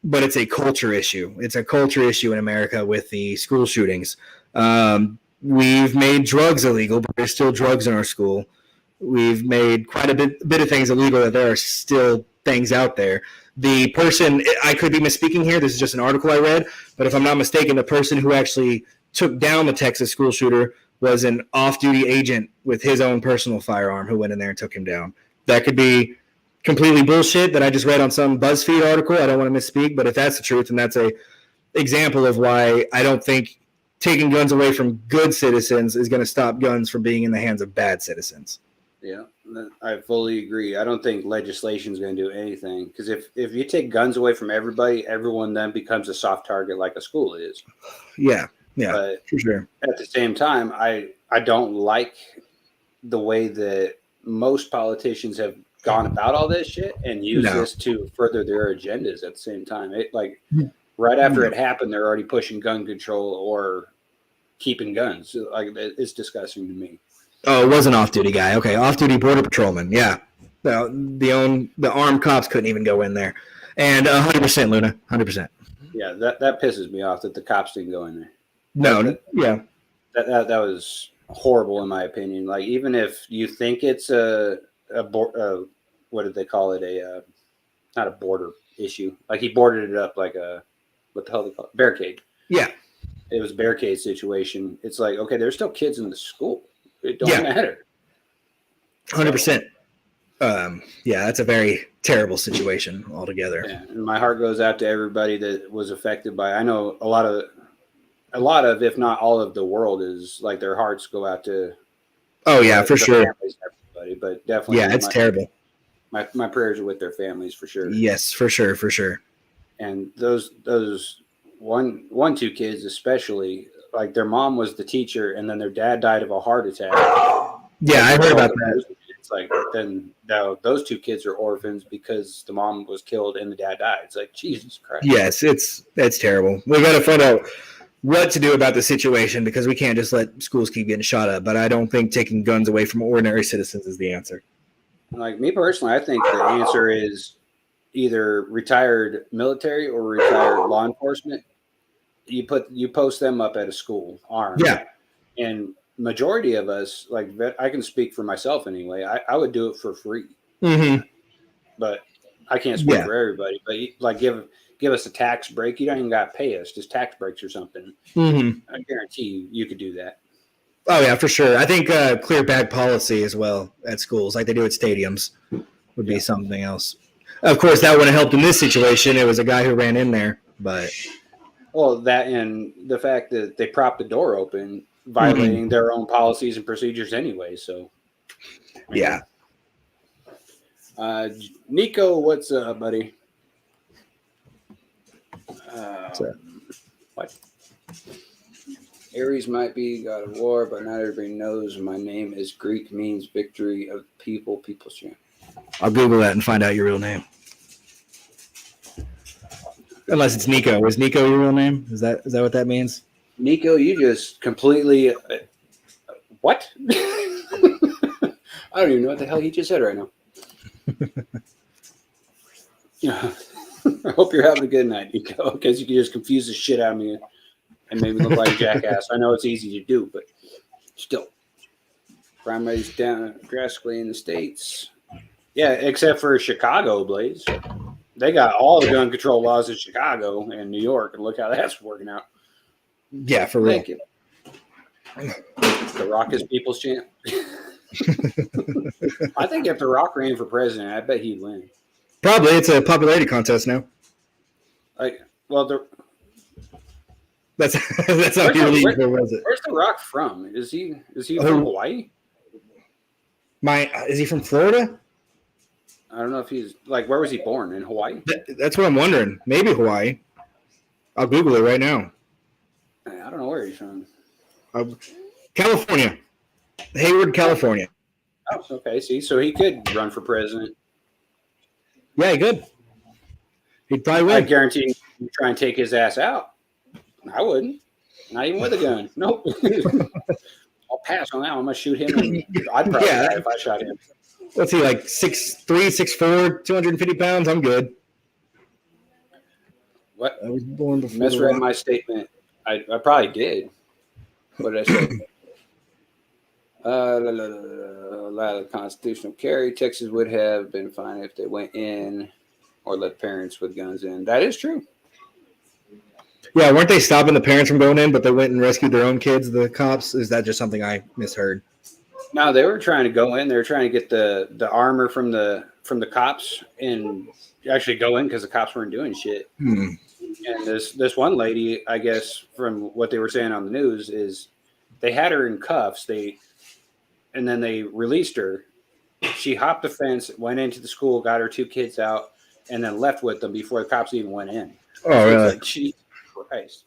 but it's a culture issue. It's a culture issue in America with the school shootings. We've made drugs illegal, but there's still drugs in our school. We've made quite a bit of things illegal, that there are still things out there. The person, I could be misspeaking here, this is just an article I read, but if I'm not mistaken, the person who actually took down the Texas school shooter was an off-duty agent with his own personal firearm who went in there and took him down. That could be completely bullshit that I just read on some BuzzFeed article. I don't want to misspeak, but if that's the truth, then that's a example of why I don't think taking guns away from good citizens is going to stop guns from being in the hands of bad citizens. Yeah, I fully agree. I don't think legislation is going to do anything, because if you take guns away from everybody, everyone then becomes a soft target like a school is. Yeah, but for sure. At the same time, I don't like the way that most politicians have gone about all this shit and use this to further their agendas at the same time. Right after it happened, they're already pushing gun control or keeping guns. Like, it's disgusting to me. Oh, it was an off-duty guy. Okay, off-duty border patrolman. Yeah, the armed cops couldn't even go in there. And 100%, Luna, 100%. Yeah, that pisses me off that the cops didn't go in there. That was horrible in my opinion. Like, even if you think it's what did they call it? Not a border issue. Like, he boarded it up like what the hell they call it? Barricade. Yeah. It was a barricade situation. It's like, okay, there's still kids in the school. It don't matter. 100%. That's a very terrible situation altogether. Yeah, and my heart goes out to everybody that was affected by. I know a lot of, if not all of the world is like, their hearts go out to. Oh yeah, for sure. Everybody, but definitely. Yeah, it's terrible. my prayers are with their families for sure. Yes, for sure. And those two kids especially, like their mom was the teacher, and then their dad died of a heart attack. Yeah, I heard about that. It's like then those two kids are orphans because the mom was killed and the dad died. It's like Jesus Christ. Yes, that's terrible. We got to find out what to do about the situation because we can't just let schools keep getting shot up. But I don't think taking guns away from ordinary citizens is the answer. Like me personally, I think the answer is either retired military or retired law enforcement. You post them up at a school armed. Yeah. And majority of us, like I can speak for myself anyway. I would do it for free. Mm-hmm. But I can't speak for everybody. But like give us a tax break. You don't even got to pay us, just tax breaks or something. Mm-hmm. I guarantee you could do that. Oh yeah, for sure. I think clear bag policy as well at schools, like they do at stadiums, would be something else. Of course, that would have helped in this situation. It was a guy who ran in there, but that and the fact that they propped the door open, violating their own policies and procedures anyway. So, yeah. Nico, what's up, buddy? What? Ares might be God of War, but not everybody knows my name is Greek, means victory of people, people's champ. I'll Google that and find out your real name. Unless it's Nico. Is Nico your real name? Is that what that means? Nico, you just completely what? I don't even know what the hell he just said right now. Yeah. I hope you're having a good night, Nico, because you can just confuse the shit out of me and make me look like a jackass. I know it's easy to do, but still. Crime rate's down drastically in the States. Yeah, except for Chicago, Blaze. They got all the gun control laws in Chicago and New York, and look how that's working out. Yeah, for real. Thank you. The Rock is people's champ. I think if The Rock ran for president, I bet he'd win. Probably. It's a popularity contest now. That's how you lead for president. Where's The Rock from? Is he from Hawaii? Is he from Florida? I don't know if he's where was he born? In Hawaii? That's what I'm wondering. Maybe Hawaii. I'll Google it right now. I don't know where he's from. California. Hayward, California. Oh, okay. See, so he could run for president. Yeah, he could. He'd probably win. I guarantee you try and take his ass out. I wouldn't. Not even with a gun. Nope. I'll pass on that. I'm going to shoot him. I'd probably die if I shot him. What's he, like 6'3", 6'4", 250 pounds? I'm good. What? I was born before. Misread my statement. I probably did. What did I say? Allow the constitutional carry. Texas would have been fine if they went in or let parents with guns in. That is true. Yeah, weren't they stopping the parents from going in, but they went and rescued their own kids, the cops? Is that just something I misheard? No, they were trying to go in. They were trying to get the armor from the cops and actually go in because the cops weren't doing shit. And this one lady, I guess, from what they were saying on the news, is they had her in cuffs. And then they released her. She hopped the fence, went into the school, got her two kids out, and then left with them before the cops even went in. Oh, really? Like, Jesus Christ.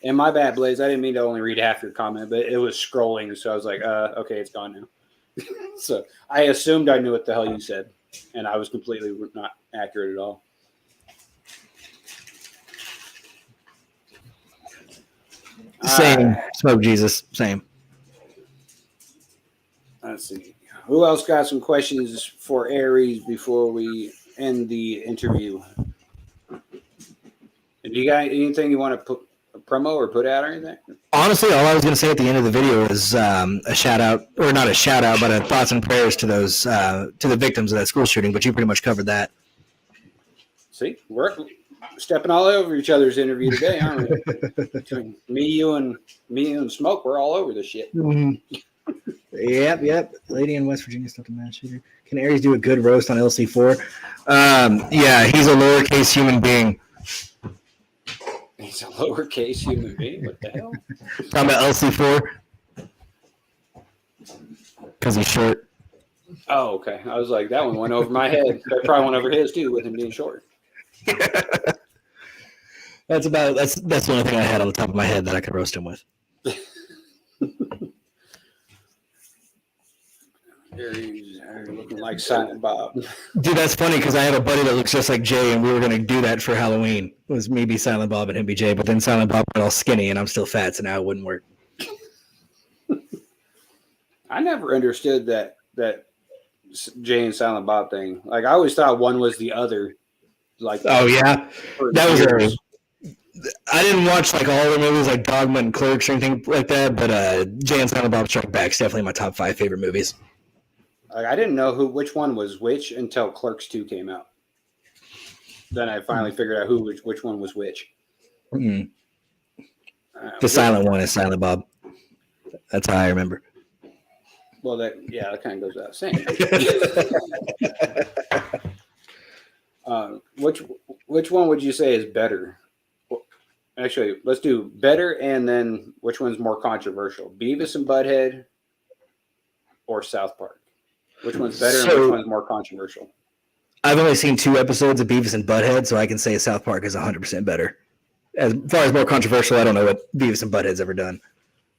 And my bad, Blaze. I didn't mean to only read half your comment, but it was scrolling, so I was like, okay, it's gone now. So I assumed I knew what the hell you said, and I was completely not accurate at all. Same. Smoke Jesus. Same. Let's see. Who else got some questions for Aries before we end the interview? Do you got anything you want to put a promo or put out or anything? Honestly, all I was going to say at the end of the video is a shout out, or not a shout out, but a thoughts and prayers to those to the victims of that school shooting. But you pretty much covered that. See, we're stepping all over each other's interview today, aren't we? Between me, you, and Smoke, we're all over the shit. Mm-hmm. Yep. Lady in West Virginia stuffed a mass shooter. Can Aries do a good roast on LC4? Yeah, he's a lowercase human being. He's a lowercase human being? What the hell? Talking about LC4? Because he's short. Oh, okay. I was like, that one went over my head. That probably went over his too, with him being short. That's the only thing I had on the top of my head that I could roast him with. You're looking like Silent Bob. Dude, that's funny because I have a buddy that looks just like Jay, and we were gonna do that for Halloween. It was me be Silent Bob and him be Jay, but then Silent Bob got all skinny, and I'm still fat, so now it wouldn't work. I never understood that Jay and Silent Bob thing. Like, I always thought one was the other. Like, oh yeah, that was years. I didn't watch like all the movies like Dogma and Clerks or anything like that, but Jay and Silent Bob Strike Back is definitely my top 5 favorite movies. Like, I didn't know which one was which until Clerks 2 came out. Then I finally figured out which one was which. Mm-hmm. The silent one is Silent Bob. That's how I remember. Well, that kind of goes without saying. Which one would you say is better? Actually, let's do better, and then which one's more controversial? Beavis and Butthead or South Park? Which one's better and which one's more controversial? I've only seen 2 episodes of Beavis and Butthead, so I can say South Park is 100% better. As far as more controversial, I don't know what Beavis and Butthead's ever done.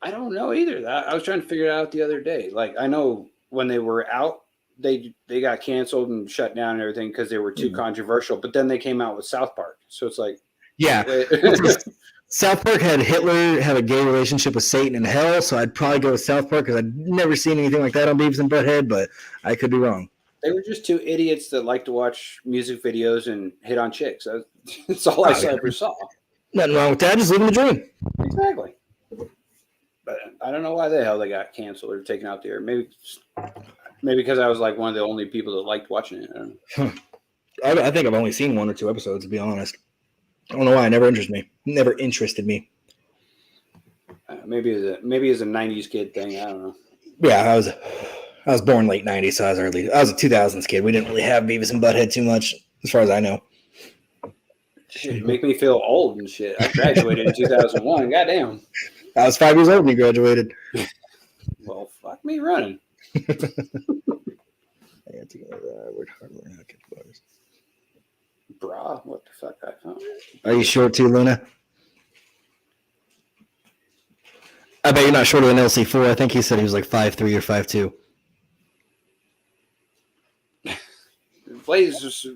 I don't know either. I was trying to figure it out the other day. Like, I know when they were out, they got canceled and shut down and everything because they were too controversial. But then they came out with South Park, so it's like, yeah. South Park had Hitler have a gay relationship with Satan in hell, so I'd probably go with South Park because I'd never seen anything like that on Beavis and Butthead, but I could be wrong. They were just 2 idiots that like to watch music videos and hit on chicks. That's all I ever saw. Nothing wrong with that. Just living the dream. Exactly. But I don't know why the hell they got canceled or taken out there. Maybe because I was like one of the only people that liked watching it. I don't know. I think I've only seen 1 or 2 episodes, to be honest. I don't know why. It never interested me. Maybe it's a 90s kid thing. I don't know. Yeah, I was born late 90s, so I was a 2000s kid. We didn't really have Beavis and Butthead too much, as far as I know. Shit, make me feel old and shit. I graduated in 2001. Goddamn. I was 5 years old when you graduated. Well, fuck me running. Bra, what the fuck I found? Are you short too, Luna? I bet you're not shorter than LC4. I think he said he was like 5'3" or 5'2".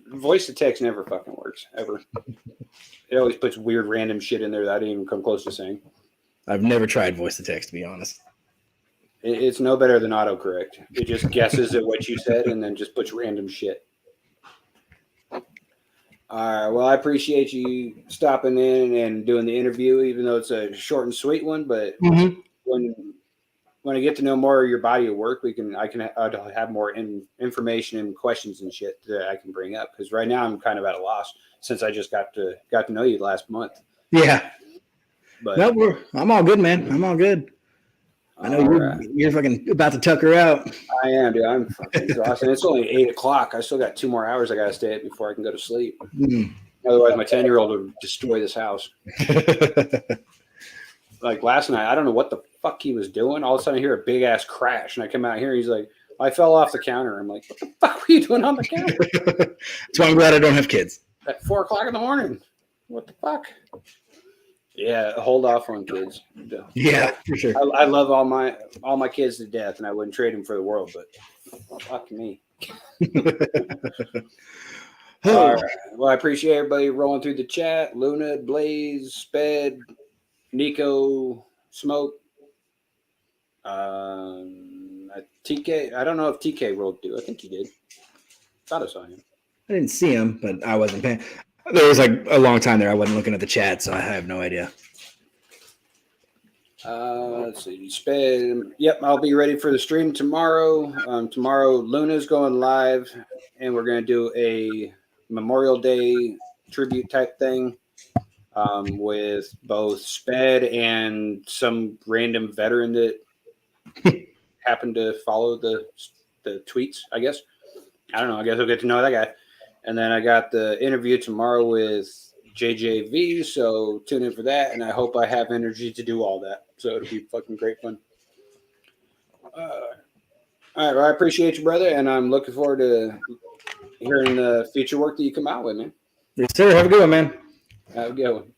Voice to text never fucking works, ever. It always puts weird random shit in there that I didn't even come close to saying. I've never tried voice to text, to be honest. It's no better than autocorrect. It just guesses at what you said and then just puts random shit. All right. Well, I appreciate you stopping in and doing the interview, even though it's a short and sweet one. But when I get to know more of your body of work, I'll have more information and questions and shit that I can bring up. Because right now I'm kind of at a loss since I just got to know you last month. Yeah. But no, I'm all good, man. I'm all good. I know you're fucking about to tuck her out. I am, dude. I'm fucking exhausted. It's only 8:00. I still got 2 more hours I got to stay at before I can go to sleep. Otherwise, my 10-year-old would destroy this house. Like last night, I don't know what the fuck he was doing. All of a sudden, I hear a big ass crash, and I come out here. And he's like, "I fell off the counter." I'm like, "What the fuck were you doing on the counter?" That's why I'm glad I don't have kids. At 4:00 in the morning. What the fuck? Yeah, hold off on kids. Yeah, for sure. I love all my kids to death, and I wouldn't trade them for the world. But fuck me. All right. Well, I appreciate everybody rolling through the chat. Luna, Blaze, Sped, Nico, Smoke, TK. I don't know if TK rolled through. I think he did. Thought I saw him. I didn't see him, but I wasn't paying. There was like a long time there. I wasn't looking at the chat, so I have no idea. Let's see. Sped. Yep, I'll be ready for the stream tomorrow. Tomorrow, Luna's going live, and we're going to do a Memorial Day tribute type thing with both Sped and some random veteran that happened to follow the tweets, I guess. I don't know. I guess we'll get to know that guy. And then I got the interview tomorrow with JJV, so tune in for that. And I hope I have energy to do all that. So it'll be fucking great fun. All right. Well, I appreciate you, brother, and I'm looking forward to hearing the future work that you come out with, man. Yes, sir. Have a good one, man. Have a good one.